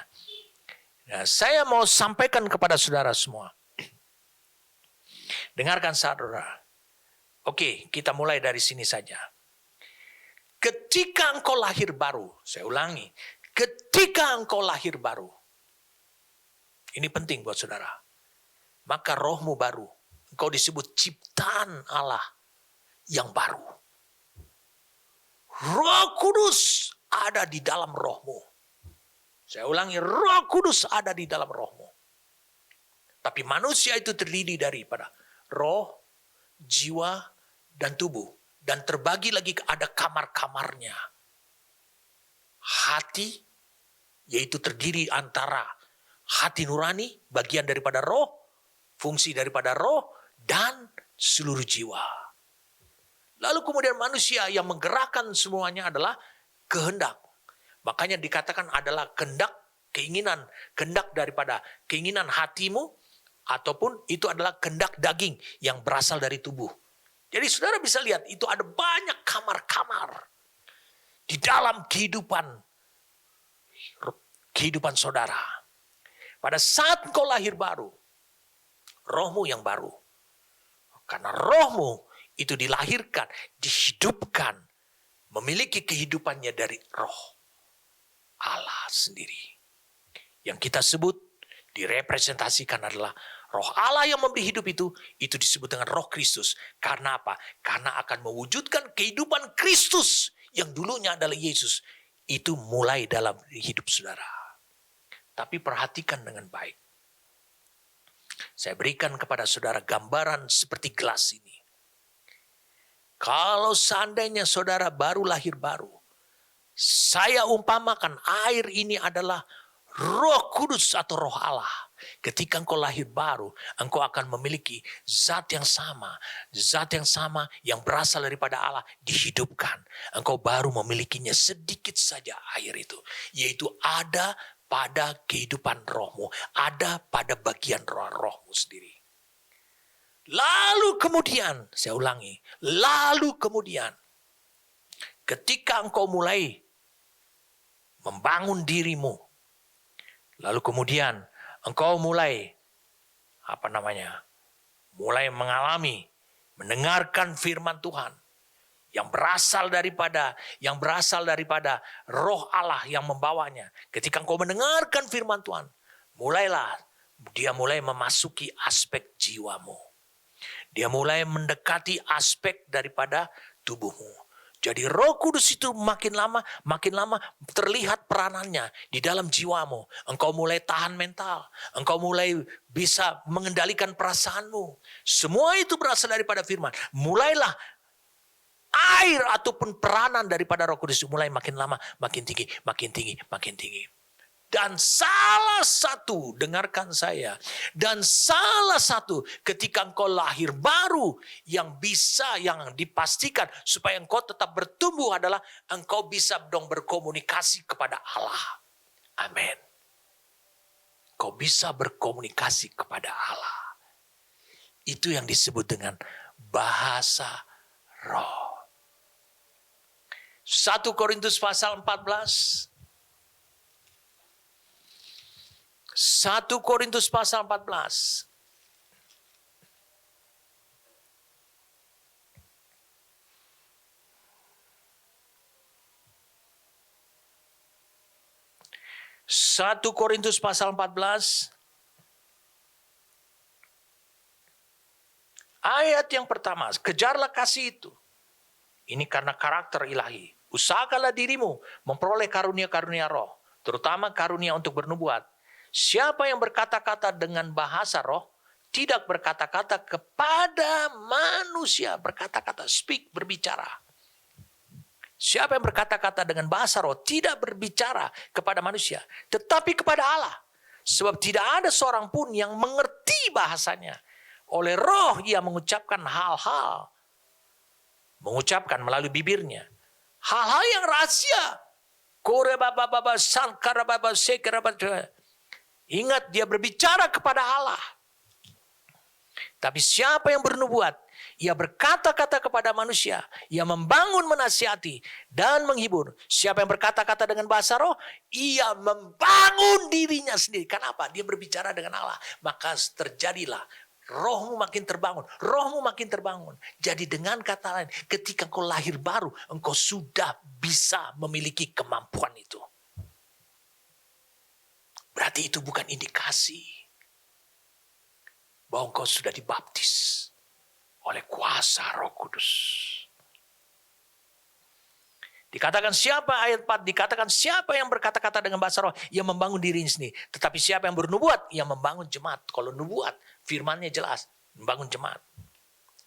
Nah, saya mau sampaikan kepada saudara semua. Dengarkan saudara. Oke, kita mulai dari sini saja. Ketika engkau lahir baru, saya ulangi. Ketika engkau lahir baru, ini penting buat saudara, maka rohmu baru. Engkau disebut ciptaan Allah yang baru. Roh Kudus ada di dalam rohmu. Saya ulangi, Roh Kudus ada di dalam rohmu. Tapi manusia itu terdiri daripada roh, jiwa, dan tubuh. Dan terbagi lagi ada kamar-kamarnya. Hati, yaitu terdiri antara hati nurani, bagian daripada roh, fungsi daripada roh, dan seluruh jiwa. Lalu kemudian manusia yang menggerakkan semuanya adalah kehendak. Makanya dikatakan adalah kehendak daripada keinginan hatimu, ataupun itu adalah kehendak daging yang berasal dari tubuh. Jadi saudara bisa lihat itu ada banyak kamar-kamar di dalam kehidupan saudara. Pada saat kau lahir baru, rohmu yang baru. Karena rohmu itu dilahirkan, dihidupkan, memiliki kehidupannya dari roh Allah sendiri. Yang kita sebut, direpresentasikan adalah roh Allah yang memberi hidup itu disebut dengan roh Kristus. Karena apa? Karena akan mewujudkan kehidupan Kristus yang dulunya adalah Yesus. Itu mulai dalam hidup saudara. Tapi perhatikan dengan baik. Saya berikan kepada saudara gambaran seperti gelas ini. Kalau seandainya saudara baru lahir baru, saya umpamakan air ini adalah Roh Kudus atau Roh Allah. Ketika engkau lahir baru, engkau akan memiliki zat yang sama yang berasal daripada Allah dihidupkan. Engkau baru memilikinya sedikit saja air itu, yaitu ada pada kehidupan rohmu, ada pada bagian rohmu sendiri. Lalu kemudian, saya ulangi, lalu kemudian ketika engkau mulai membangun dirimu, lalu kemudian engkau mulai mulai mengalami, mendengarkan firman Tuhan yang berasal daripada Roh Allah yang membawanya. Ketika engkau mendengarkan firman Tuhan, dia mulai memasuki aspek jiwamu. Dia mulai mendekati aspek daripada tubuhmu. Jadi Roh Kudus itu makin lama terlihat peranannya di dalam jiwamu. Engkau mulai tahan mental. Engkau mulai bisa mengendalikan perasaanmu. Semua itu berasal daripada firman. Mulailah air ataupun peranan daripada Roh Kudus mulai makin lama makin tinggi, makin tinggi, makin tinggi. Dan salah satu, dengarkan saya, dan salah satu ketika engkau lahir baru yang dipastikan supaya engkau tetap bertumbuh adalah engkau bisa dong berkomunikasi kepada Allah. Amin. Kau bisa berkomunikasi kepada Allah. Itu yang disebut dengan bahasa roh. 1 Korintus pasal 14. 1 Korintus pasal 14. Satu Korintus pasal 14. Ayat yang pertama, kejarlah kasih itu. Ini karena karakter ilahi. Usahakanlah dirimu memperoleh karunia-karunia roh, terutama karunia untuk bernubuat. Siapa yang berkata-kata dengan bahasa roh, tidak berkata-kata kepada manusia. Berkata-kata, speak, berbicara. Siapa yang berkata-kata dengan bahasa roh, tidak berbicara kepada manusia, tetapi kepada Allah. Sebab tidak ada seorang pun yang mengerti bahasanya. Oleh roh ia mengucapkan hal-hal. Mengucapkan melalui bibirnya. Hal-hal yang rahasia. Ingat, dia berbicara kepada Allah. Tapi siapa yang bernubuat, ia berkata-kata kepada manusia, ia membangun, menasihati, dan menghibur. Siapa yang berkata-kata dengan bahasa roh, ia membangun dirinya sendiri. Kenapa? Dia berbicara dengan Allah. Maka terjadilah, rohmu makin terbangun, rohmu makin terbangun. Jadi dengan kata lain, ketika engkau lahir baru, engkau sudah bisa memiliki kemampuan itu. Berarti itu bukan indikasi bahwa engkau sudah dibaptis oleh kuasa Roh Kudus. Dikatakan siapa, ayat 4, dikatakan siapa yang berkata-kata dengan bahasa roh, ia membangun dirinya sendiri. Tetapi siapa yang bernubuat, ia membangun jemaat. Kalau nubuat, firmannya jelas, membangun jemaat.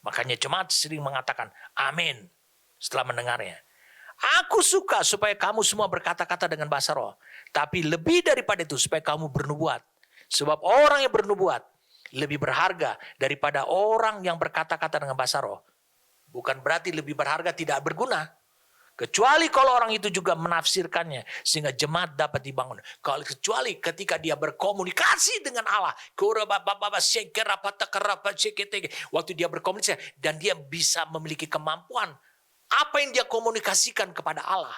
Makanya jemaat sering mengatakan, amin, setelah mendengarnya. Aku suka supaya kamu semua berkata-kata dengan bahasa roh. Tapi lebih daripada itu, supaya kamu bernubuat. Sebab orang yang bernubuat lebih berharga daripada orang yang berkata-kata dengan bahasa roh. Bukan berarti lebih berharga tidak berguna. Kecuali kalau orang itu juga menafsirkannya sehingga jemaat dapat dibangun. Kecuali ketika dia berkomunikasi dengan Allah. Waktu dia berkomunikasi dan dia bisa memiliki kemampuan. Apa yang dia komunikasikan kepada Allah,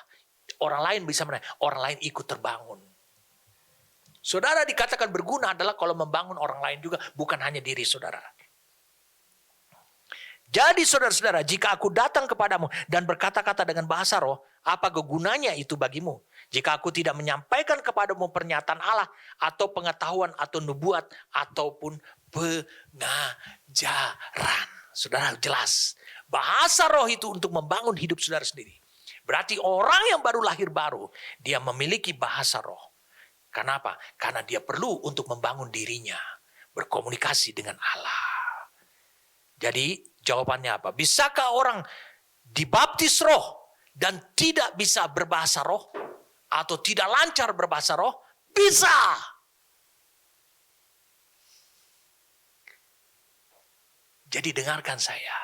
orang lain bisa menang, orang lain ikut terbangun. Saudara dikatakan berguna adalah kalau membangun orang lain juga, bukan hanya diri saudara. Jadi saudara-saudara, jika aku datang kepadamu dan berkata-kata dengan bahasa roh, apa gunanya itu bagimu? Jika aku tidak menyampaikan kepadamu pernyataan Allah, atau pengetahuan, atau nubuat, ataupun pengajaran. Saudara jelas, bahasa roh itu untuk membangun hidup saudara sendiri. Berarti orang yang baru lahir baru, dia memiliki bahasa roh. Kenapa? Karena dia perlu untuk membangun dirinya, berkomunikasi dengan Allah. Jadi jawabannya apa? Bisakah orang dibaptis roh dan tidak bisa berbahasa roh? Atau tidak lancar berbahasa roh? Bisa. Jadi dengarkan saya.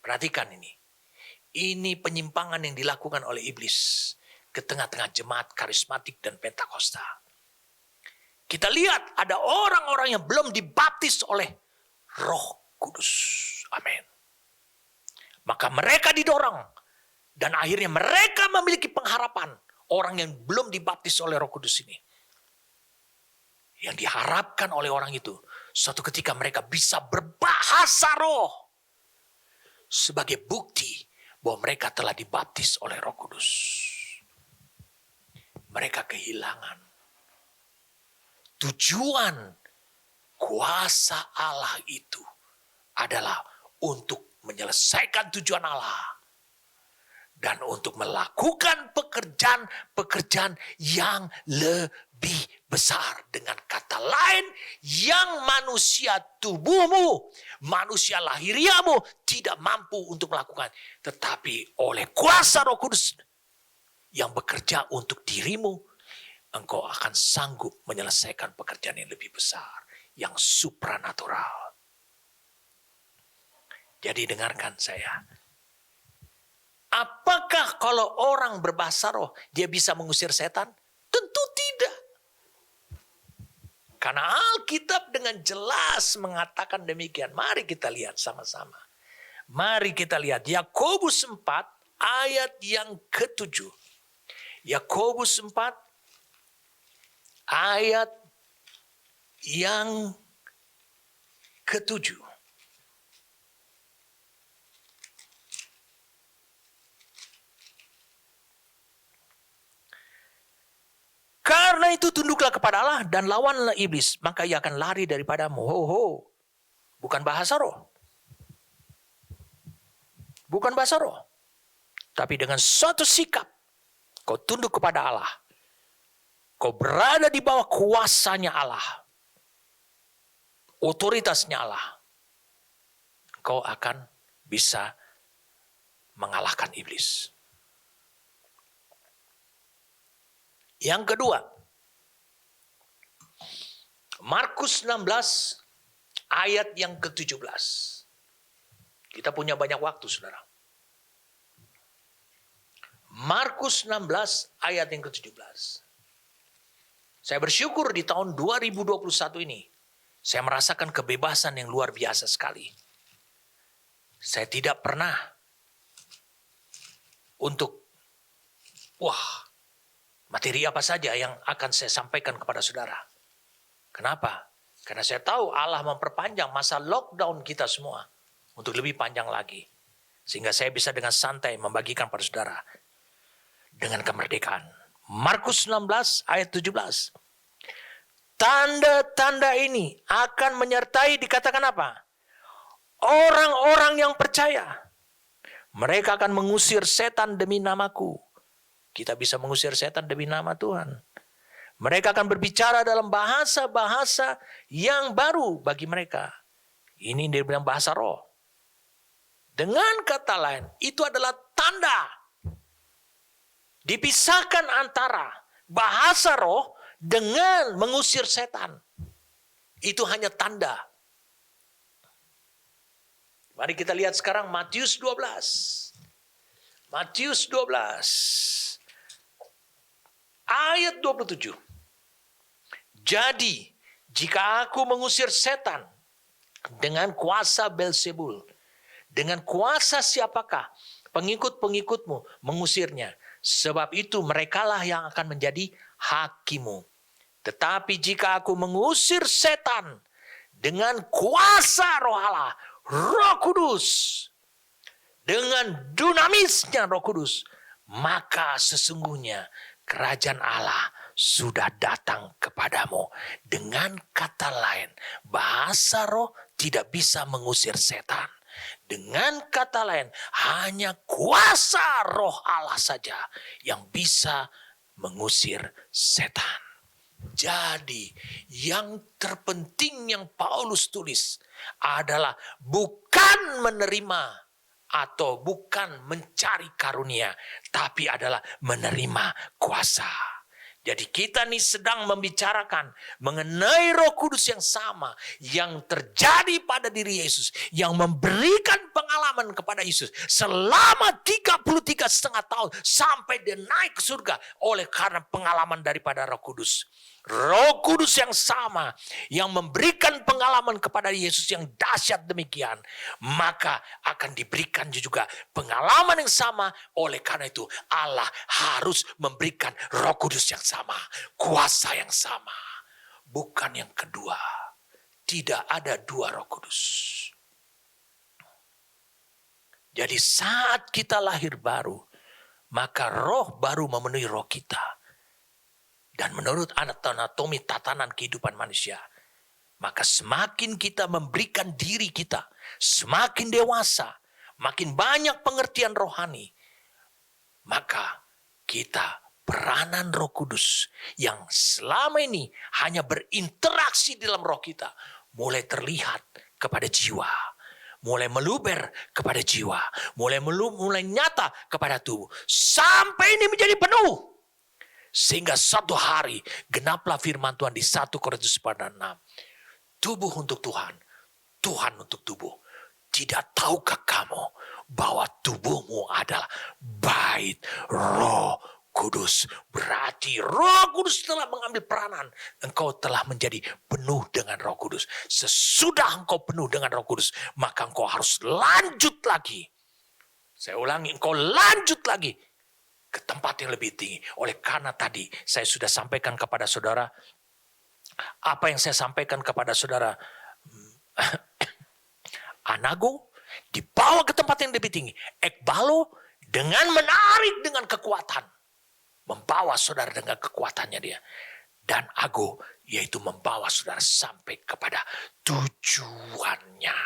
Perhatikan ini. Ini penyimpangan yang dilakukan oleh iblis ke tengah-tengah jemaat karismatik dan Pentakosta. Kita lihat ada orang-orang yang belum dibaptis oleh Roh Kudus. Amin. Maka mereka didorong. Dan akhirnya mereka memiliki pengharapan. Orang yang belum dibaptis oleh Roh Kudus ini. Yang diharapkan oleh orang itu. Suatu ketika mereka bisa berbahasa roh. sebagai bukti bahwa mereka telah dibaptis oleh Roh Kudus. Mereka kehilangan tujuan kuasa Allah itu adalah untuk menyelesaikan tujuan Allah dan untuk melakukan pekerjaan-pekerjaan yang lebih besar. Dengan kata lain, yang manusia tubuhmu, manusia lahiriamu tidak mampu untuk melakukan, tetapi oleh kuasa Roh Kudus yang bekerja untuk dirimu, engkau akan sanggup menyelesaikan pekerjaan yang lebih besar, yang supranatural. Jadi dengarkan saya. Apakah kalau orang berbahasa roh, dia bisa mengusir setan? Tentu tidak. Karena Alkitab dengan jelas mengatakan demikian. Mari kita lihat sama-sama. Mari kita lihat Yakobus 4 ayat yang ke-7. Yakobus 4 ayat yang ke-7. Karena itu tunduklah kepada Allah dan lawanlah iblis, maka ia akan lari daripadamu. Bukan bahasa roh. Bukan bahasa roh. Tapi dengan suatu sikap, kau tunduk kepada Allah. Kau berada di bawah kuasanya Allah. Otoritasnya Allah. Kau akan bisa mengalahkan iblis. Yang kedua, Markus 16 ayat yang ke-17. Kita punya banyak waktu, saudara. Markus 16 ayat yang ke-17. Saya bersyukur di tahun 2021 ini, saya merasakan kebebasan yang luar biasa sekali. Saya tidak pernah untuk, materi apa saja yang akan saya sampaikan kepada saudara. Kenapa? Karena saya tahu Allah memperpanjang masa lockdown kita semua untuk lebih panjang lagi. Sehingga saya bisa dengan santai membagikan pada saudara dengan kemerdekaan. Markus 16 ayat 17. Tanda-tanda ini akan menyertai, dikatakan apa? Orang-orang yang percaya. Mereka akan mengusir setan demi namaku. Kita bisa mengusir setan demi nama Tuhan. Mereka akan berbicara dalam bahasa-bahasa yang baru bagi mereka. Ini dia bilang bahasa roh. Dengan kata lain, itu adalah tanda. Dipisahkan antara bahasa roh dengan mengusir setan. Itu hanya tanda. Mari kita lihat sekarang Matius 12. Matius 12. Ayat 27. Jadi, jika aku mengusir setan dengan kuasa Beelzebul, dengan kuasa siapakah pengikut-pengikutmu mengusirnya? Sebab itu merekalah yang akan menjadi hakimu. Tetapi jika aku mengusir setan dengan kuasa Roh Allah, Roh Kudus, dengan dinamisnya Roh Kudus, maka sesungguhnya kerajaan Allah sudah datang kepadamu. Dengan kata lain, bahasa roh tidak bisa mengusir setan. Dengan kata lain, hanya kuasa Roh Allah saja yang bisa mengusir setan. Jadi, yang terpenting yang Paulus tulis adalah bukan menerima atau bukan mencari karunia, tapi adalah menerima kuasa. Jadi kita nih sedang membicarakan mengenai Roh Kudus yang sama yang terjadi pada diri Yesus, yang memberikan pengalaman kepada Yesus selama 33,5 tahun sampai dia naik ke surga oleh karena pengalaman daripada Roh Kudus. Roh Kudus yang sama yang memberikan pengalaman kepada Yesus yang dahsyat demikian, maka akan diberikan juga pengalaman yang sama. Oleh karena itu Allah harus memberikan Roh Kudus yang sama, kuasa yang sama, bukan yang kedua. Tidak ada dua Roh Kudus. Jadi saat kita lahir baru, maka roh baru memenuhi roh kita. Dan menurut anatomi tatanan kehidupan manusia, maka semakin kita memberikan diri kita, semakin dewasa, makin banyak pengertian rohani, maka kita peranan Roh Kudus yang selama ini hanya berinteraksi dalam roh kita, mulai terlihat kepada jiwa, mulai meluber kepada jiwa, mulai nyata kepada tubuh, sampai ini menjadi penuh. Sehingga satu hari genaplah firman Tuhan di 1 Korintus 4:6. Tubuh untuk Tuhan, Tuhan untuk tubuh. Tidak tahukah kamu bahwa tubuhmu adalah bait Roh Kudus? Berarti Roh Kudus telah mengambil peranan. Engkau telah menjadi penuh dengan Roh Kudus. Sesudah engkau penuh dengan Roh Kudus, maka engkau harus lanjut lagi. Saya ulangi, engkau lanjut lagi ke tempat yang lebih tinggi. Oleh karena tadi saya sudah sampaikan kepada saudara, apa yang saya sampaikan kepada saudara, anago dibawa ke tempat yang lebih tinggi. Ekbalo dengan menarik dengan kekuatan, membawa saudara dengan kekuatannya dia. Dan ago yaitu membawa saudara sampai kepada tujuannya.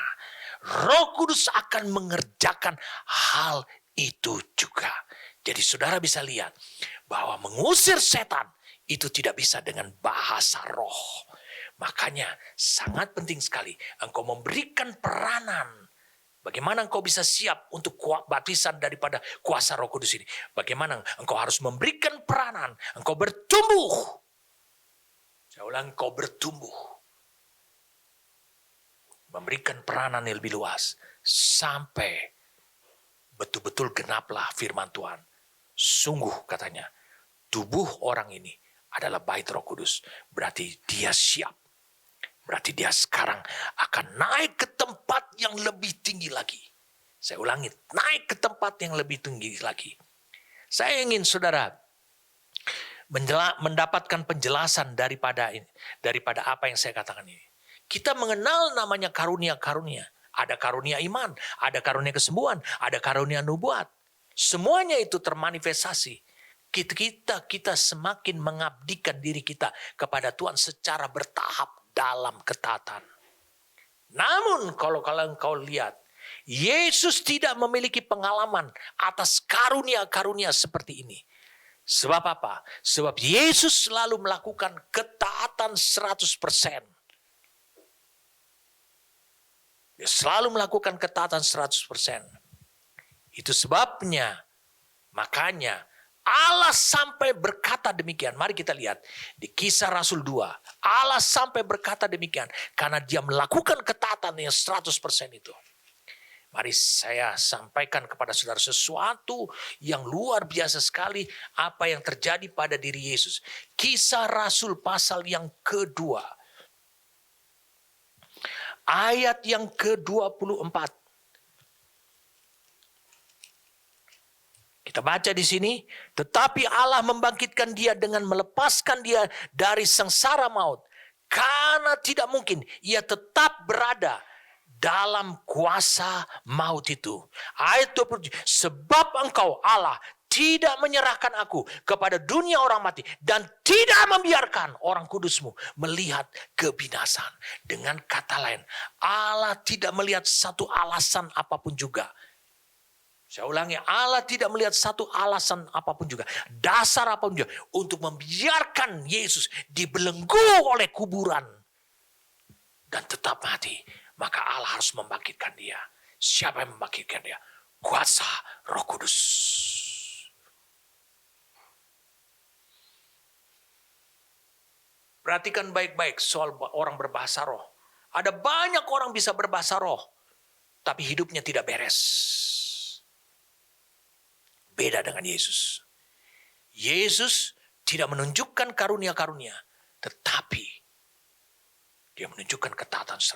Roh Kudus akan mengerjakan hal itu juga. Jadi saudara bisa lihat bahwa mengusir setan itu tidak bisa dengan bahasa roh. Makanya sangat penting sekali engkau memberikan peranan. Bagaimana engkau bisa siap untuk baptisan daripada kuasa Roh Kudus ini? Bagaimana engkau harus memberikan peranan, engkau bertumbuh. Saya ulang, engkau bertumbuh. Memberikan peranan yang lebih luas sampai betul-betul genaplah firman Tuhan. Sungguh katanya, tubuh orang ini adalah bait Roh Kudus. Berarti dia siap. Berarti dia sekarang akan naik ke tempat yang lebih tinggi lagi. Saya ulangi, naik ke tempat yang lebih tinggi lagi. Saya ingin saudara mendapatkan penjelasan daripada apa yang saya katakan ini. Kita mengenal namanya karunia-karunia. Ada karunia iman, ada karunia kesembuhan, ada karunia nubuat. Semuanya itu termanifestasi. Kita semakin mengabdikan diri kita kepada Tuhan secara bertahap dalam ketaatan. Namun kalau engkau lihat, Yesus tidak memiliki pengalaman atas karunia-karunia seperti ini. Sebab apa? Sebab Yesus selalu melakukan ketaatan 100%. Dia selalu melakukan ketaatan 100%. Itu sebabnya, makanya Allah sampai berkata demikian. Mari kita lihat di Kisah Rasul 2. Allah sampai berkata demikian karena dia melakukan ketaatan yang 100% itu. Mari saya sampaikan kepada saudara sesuatu yang luar biasa sekali apa yang terjadi pada diri Yesus. Kisah Rasul pasal yang kedua. Ayat yang ke-24. Kita baca di sini, tetapi Allah membangkitkan dia dengan melepaskan dia dari sengsara maut. Karena tidak mungkin ia tetap berada dalam kuasa maut itu. Ayat 27, sebab engkau Allah tidak menyerahkan aku kepada dunia orang mati dan tidak membiarkan orang kudusmu melihat kebinasan. Dengan kata lain, Allah tidak melihat satu alasan apapun juga. Saya ulangi, Allah tidak melihat satu alasan apapun juga, dasar apapun juga untuk membiarkan Yesus dibelenggu oleh kuburan dan tetap mati. Maka Allah harus membangkitkan dia. Siapa yang membangkitkan dia? Kuasa Roh Kudus. Perhatikan baik-baik soal orang berbahasa roh. Ada banyak orang bisa berbahasa roh, tapi hidupnya tidak beres. Beda dengan Yesus. Yesus tidak menunjukkan karunia-karunia, tetapi dia menunjukkan ketaatan 100%.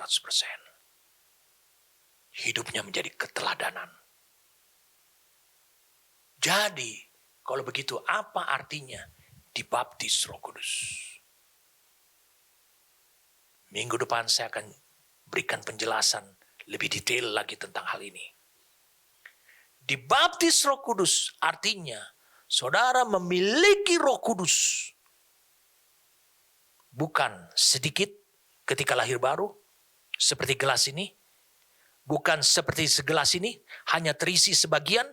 Hidupnya menjadi keteladanan. Jadi, kalau begitu apa artinya dibaptis Roh Kudus? Minggu depan saya akan berikan penjelasan lebih detail lagi tentang hal ini. Dibaptis Roh Kudus artinya saudara memiliki Roh Kudus. Bukan sedikit ketika lahir baru, seperti gelas ini. Bukan seperti segelas ini, hanya terisi sebagian.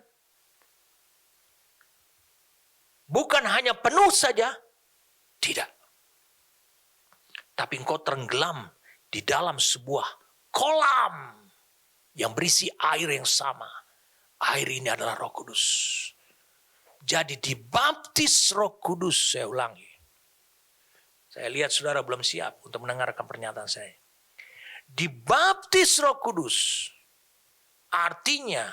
Bukan hanya penuh saja, tidak. Tapi engkau tenggelam di dalam sebuah kolam yang berisi air yang sama. Air ini adalah Roh Kudus. Jadi dibaptis Roh Kudus, saya ulangi. Saya lihat saudara belum siap untuk mendengarkan pernyataan saya. Dibaptis Roh Kudus artinya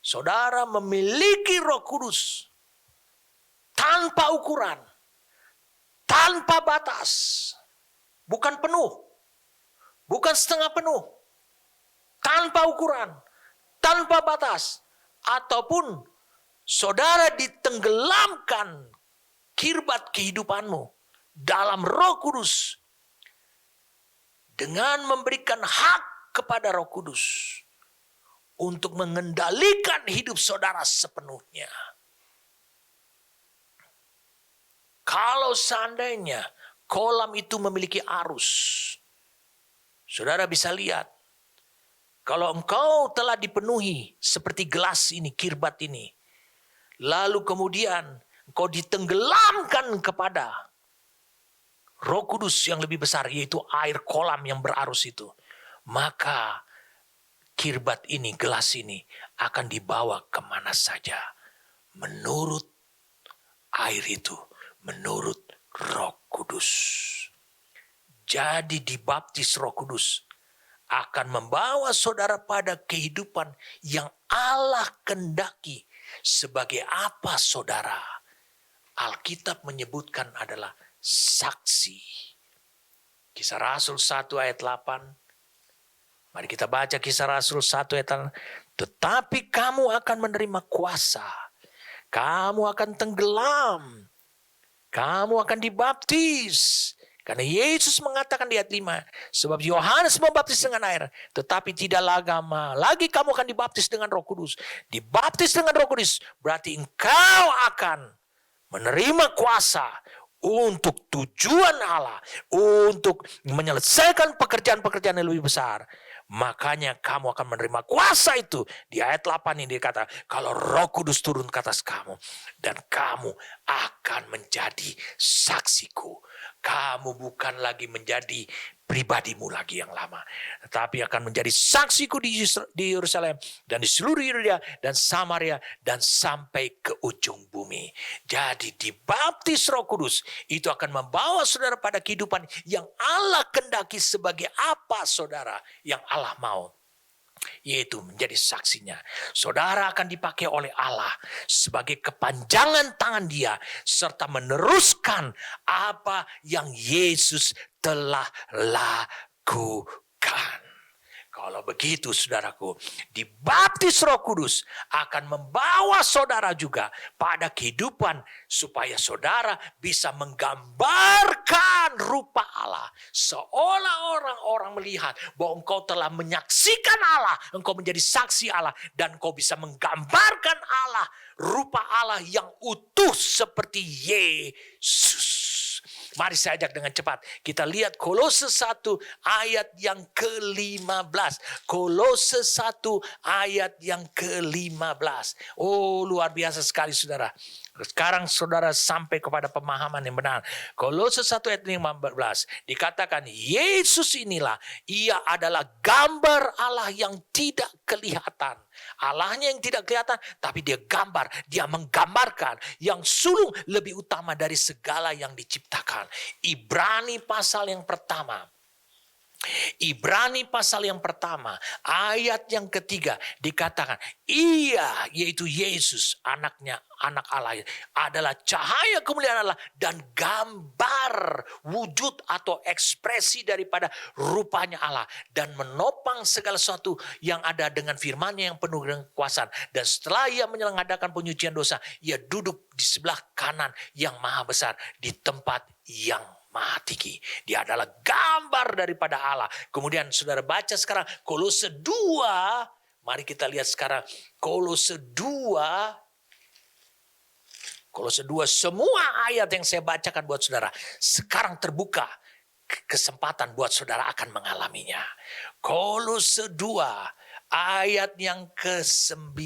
saudara memiliki Roh Kudus tanpa ukuran, tanpa batas, bukan penuh, bukan setengah penuh, tanpa ukuran, tanpa batas, ataupun saudara ditenggelamkan kirbat kehidupanmu dalam Roh Kudus dengan memberikan hak kepada Roh Kudus untuk mengendalikan hidup saudara sepenuhnya. Kalau seandainya kolam itu memiliki arus, saudara bisa lihat, kalau engkau telah dipenuhi seperti gelas ini, kirbat ini, lalu kemudian engkau ditenggelamkan kepada Roh Kudus yang lebih besar, yaitu air kolam yang berarus itu, maka kirbat ini, gelas ini akan dibawa kemana saja menurut air itu, menurut Roh Kudus. Jadi dibaptis Roh Kudus akan membawa saudara pada kehidupan yang Allah kehendaki. Sebagai apa saudara? Alkitab menyebutkan adalah saksi. Kisah Rasul 1 ayat 8. Mari kita baca Kisah Rasul 1 ayat 8. Tetapi kamu akan menerima kuasa. Kamu akan tenggelam. Kamu akan dibaptis. Karena Yesus mengatakan di ayat 5. Sebab Yohanes membaptis dengan air. Tetapi tidak lama lagi kamu akan dibaptis dengan Roh Kudus. Dibaptis dengan Roh Kudus berarti engkau akan menerima kuasa untuk tujuan Allah, untuk menyelesaikan pekerjaan-pekerjaan yang lebih besar. Makanya kamu akan menerima kuasa itu. Di ayat 8 ini dikata, kalau Roh Kudus turun ke atas kamu, dan kamu akan menjadi saksiku. Kamu bukan lagi menjadi pribadimu lagi yang lama, tetapi akan menjadi saksiku di Yerusalem dan di seluruh Yudea dan Samaria dan sampai ke ujung bumi. Jadi dibaptis Roh Kudus itu akan membawa saudara pada kehidupan yang Allah kehendaki sebagai apa saudara yang Allah mau. Yaitu menjadi saksinya. Saudara akan dipakai oleh Allah sebagai kepanjangan tangan Dia, serta meneruskan apa yang Yesus telah lakukan. Kalau begitu saudaraku, dibaptis Roh Kudus akan membawa saudara juga pada kehidupan supaya saudara bisa menggambarkan rupa Allah. Seolah orang melihat bahwa engkau telah menyaksikan Allah, engkau menjadi saksi Allah, dan engkau bisa menggambarkan Allah, rupa Allah yang utuh seperti Yesus. Mari saya ajak dengan cepat. Kita lihat Kolose 1 ayat yang ke-15. Kolose 1 ayat yang ke-15. Oh, luar biasa sekali saudara. Sekarang saudara sampai kepada pemahaman yang benar. Kolose 1 ayat 15 dikatakan Yesus inilah, ia adalah gambar Allah yang tidak kelihatan. Allahnya yang tidak kelihatan, tapi dia gambar, dia menggambarkan yang sulung lebih utama dari segala yang diciptakan. Ibrani pasal yang pertama, ayat yang ketiga dikatakan ia, yaitu Yesus anaknya, anak Allah, adalah cahaya kemuliaan Allah dan gambar wujud atau ekspresi daripada rupanya Allah, dan menopang segala sesuatu yang ada dengan firman-Nya yang penuh dengan kekuasaan. Dan setelah ia mengadakan penyucian dosa, ia duduk di sebelah kanan yang maha besar di tempat yang maha tinggi. Dia adalah gambar daripada Allah. Kemudian saudara baca sekarang Kolose 2 Mari kita lihat sekarang Kolose 2. Kolose 2, semua ayat yang saya bacakan buat saudara sekarang terbuka kesempatan buat saudara akan mengalaminya. Kolose 2 ayat yang ke-9.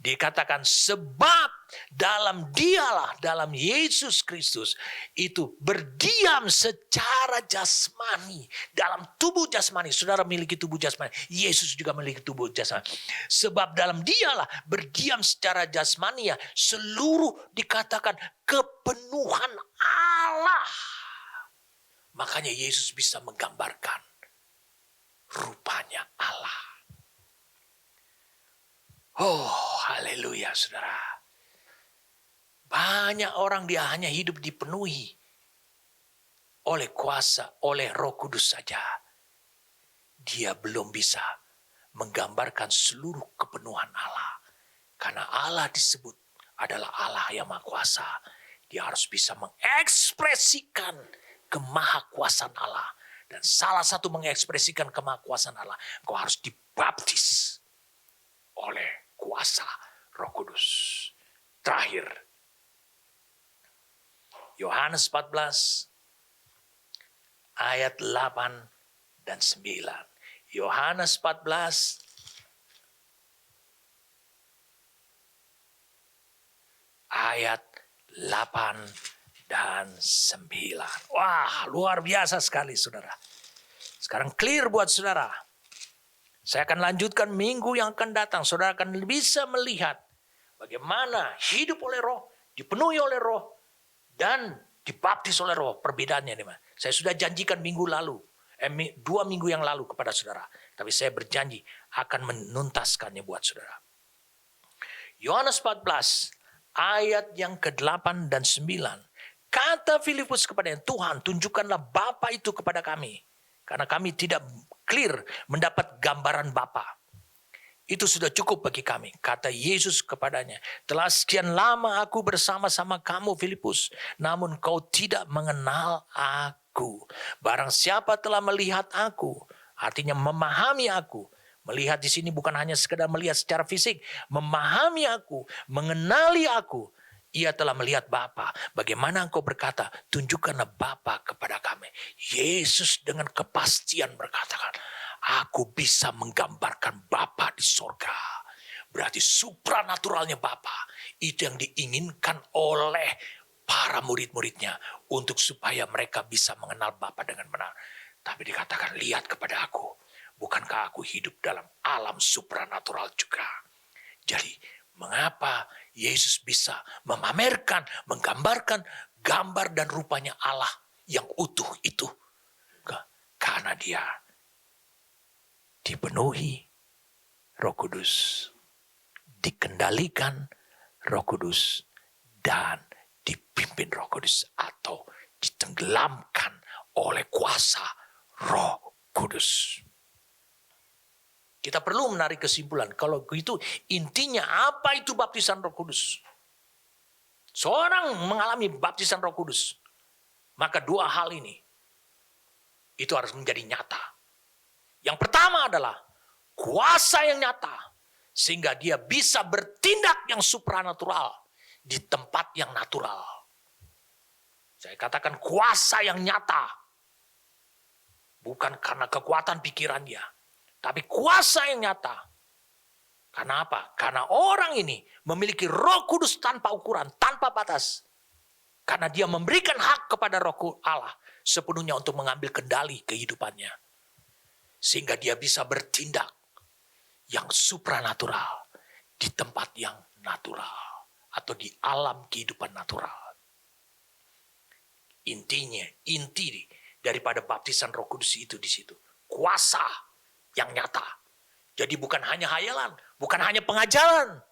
Dikatakan sebab dalam dialah, dalam Yesus Kristus itu berdiam secara jasmani. Dalam tubuh jasmani, saudara memiliki tubuh jasmani. Yesus juga memiliki tubuh jasmani. Sebab dalam dialah berdiam secara jasmani ya, seluruh dikatakan kepenuhan Allah. Makanya Yesus bisa menggambarkan rupanya Allah. Oh, haleluya saudara. Banyak orang dia hanya hidup dipenuhi oleh kuasa, oleh Roh Kudus saja. Dia belum bisa menggambarkan seluruh kepenuhan Allah. Karena Allah disebut adalah Allah yang Maha Kuasa. Dia harus bisa mengekspresikan kemahakuasaan Allah. Dan salah satu mengekspresikan kemahakuasaan Allah, kau harus dibaptis oleh kuasa Roh Kudus. Terakhir, Yohanes 14 ayat 8 dan 9. Yohanes 14 ayat 8 dan 9. Wah, luar biasa sekali saudara. Sekarang clear buat saudara. Saya akan lanjutkan minggu yang akan datang. Saudara akan bisa melihat bagaimana hidup oleh Roh, dipenuhi oleh Roh, dan dibaptis oleh Roh. Perbedaannya nih, saya sudah janjikan minggu lalu, 2 minggu yang lalu kepada saudara. Tapi saya berjanji akan menuntaskannya buat saudara. Yohanes 14 ayat yang ke-8 dan 9. Kata Filipus kepadanya, Tuhan tunjukkanlah Bapa itu kepada kami. Karena kami tidak clear mendapat gambaran Bapa. Itu sudah cukup bagi kami. Kata Yesus kepadanya, telah sekian lama aku bersama-sama kamu Filipus, namun kau tidak mengenal aku. Barang siapa telah melihat aku, artinya memahami aku. Melihat di sini bukan hanya sekedar melihat secara fisik, memahami aku, mengenali aku. Ia telah melihat Bapa. Bagaimana engkau berkata, tunjukkanlah Bapa kepada kami. Yesus dengan kepastian berkatakan, aku bisa menggambarkan Bapa di sorga. Berarti supranaturalnya Bapa. Itu yang diinginkan oleh para murid-muridnya. Untuk supaya mereka bisa mengenal Bapa dengan benar. Tapi dikatakan, lihat kepada aku. Bukankah aku hidup dalam alam supranatural juga? Jadi, mengapa Yesus bisa memamerkan, menggambarkan gambar dan rupanya Allah yang utuh itu? Karena dia dipenuhi Roh Kudus, dikendalikan Roh Kudus, dan dipimpin Roh Kudus atau ditenggelamkan oleh kuasa Roh Kudus. Kita perlu menarik kesimpulan. Kalau begitu intinya apa itu baptisan Roh Kudus? Seorang mengalami baptisan Roh Kudus. Maka 2 hal ini itu harus menjadi nyata. Yang pertama adalah kuasa yang nyata. Sehingga dia bisa bertindak yang supranatural di tempat yang natural. Saya katakan kuasa yang nyata. Bukan karena kekuatan pikiran dia. Tapi kuasa yang nyata. Karena apa? Karena orang ini memiliki Roh Kudus tanpa ukuran, tanpa batas. Karena dia memberikan hak kepada Roh Allah sepenuhnya untuk mengambil kendali kehidupannya. Sehingga dia bisa bertindak yang supranatural di tempat yang natural. Atau di alam kehidupan natural. Inti daripada baptisan Roh Kudus itu di situ. Kuasa yang nyata. Jadi bukan hanya hayalan, bukan hanya pengajaran.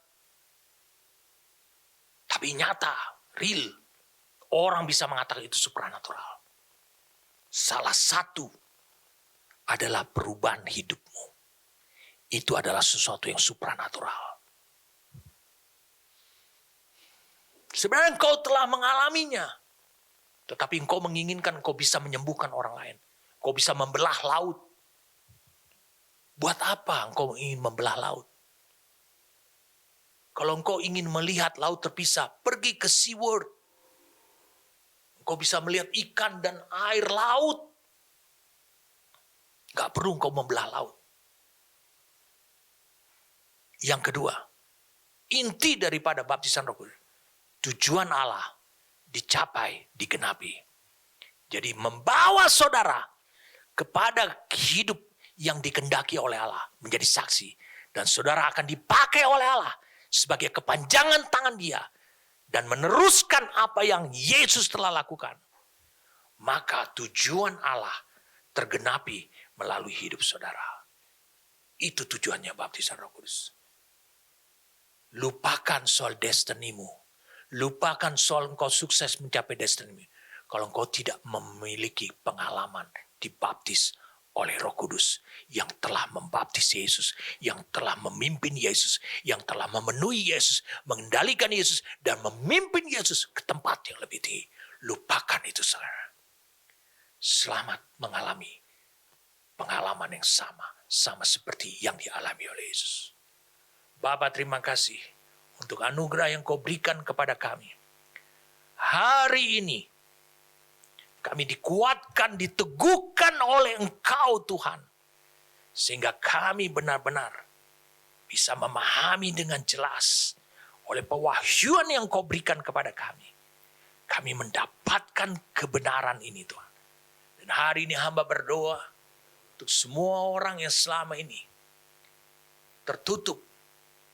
Tapi nyata, real. Orang bisa mengatakan itu supranatural. Salah satu adalah perubahan hidupmu. Itu adalah sesuatu yang supranatural. Sebenarnya engkau telah mengalaminya. Tetapi engkau menginginkan engkau bisa menyembuhkan orang lain. Engkau bisa membelah laut. Buat apa engkau ingin membelah laut? Kalau engkau ingin melihat laut terpisah, pergi ke SeaWorld. Engkau bisa melihat ikan dan air laut. Gak perlu engkau membelah laut. Yang kedua, inti daripada baptisan Roh Kudus, tujuan Allah dicapai, digenapi. Jadi membawa saudara kepada hidup yang dikehendaki oleh Allah, menjadi saksi. Dan saudara akan dipakai oleh Allah sebagai kepanjangan tangan Dia dan meneruskan apa yang Yesus telah lakukan. Maka tujuan Allah tergenapi melalui hidup saudara. Itu tujuannya baptisan Roh Kudus. Lupakan soal destinimu. Lupakan soal engkau sukses mencapai destinimu. Kalau engkau tidak memiliki pengalaman dibaptis oleh Roh Kudus yang telah membaptis Yesus, yang telah memimpin Yesus, yang telah memenuhi Yesus, mengendalikan Yesus, dan memimpin Yesus ke tempat yang lebih tinggi. Lupakan itu, saudara. Selamat mengalami pengalaman yang sama seperti yang dialami oleh Yesus. Bapa, terima kasih untuk anugerah yang kau berikan kepada kami. Hari ini kami dikuatkan, diteguhkan oleh Engkau Tuhan. Sehingga kami benar-benar bisa memahami dengan jelas oleh pewahyuan yang kau berikan kepada kami. Kami mendapatkan kebenaran ini Tuhan. Dan hari ini hamba berdoa untuk semua orang yang selama ini tertutup.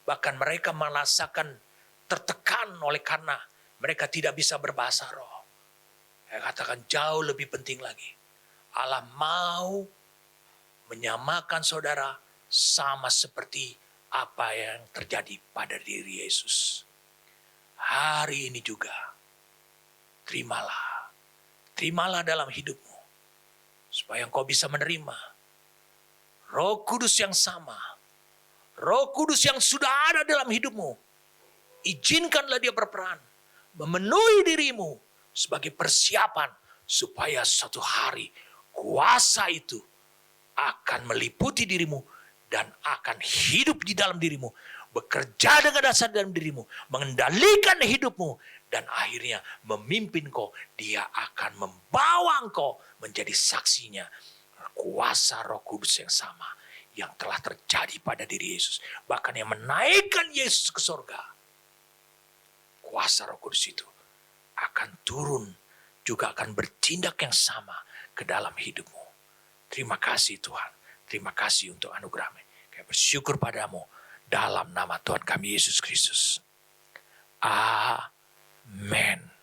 Bahkan mereka merasakan tertekan oleh karena mereka tidak bisa berbahasa roh. Saya katakan jauh lebih penting lagi. Allah mau menyamakan saudara sama seperti apa yang terjadi pada diri Yesus. Hari ini juga terimalah. Terimalah dalam hidupmu. Supaya engkau bisa menerima Roh Kudus yang sama. Roh Kudus yang sudah ada dalam hidupmu. Izinkanlah dia berperan. Memenuhi dirimu sebagai persiapan. Supaya suatu hari kuasa itu akan meliputi dirimu. Dan akan hidup di dalam dirimu. Bekerja dengan dasar dalam dirimu. Mengendalikan hidupmu. Dan akhirnya memimpin kau. Dia akan membawa kau menjadi saksinya. Kuasa Roh Kudus yang sama. Yang telah terjadi pada diri Yesus. Bahkan yang menaikkan Yesus ke surga. Kuasa Roh Kudus itu akan turun. Juga akan bertindak yang sama ke dalam hidupmu. Terima kasih Tuhan. Terima kasih untuk anugerah-Mu. Kami bersyukur padamu. Dalam nama Tuhan kami Yesus Kristus. Amin.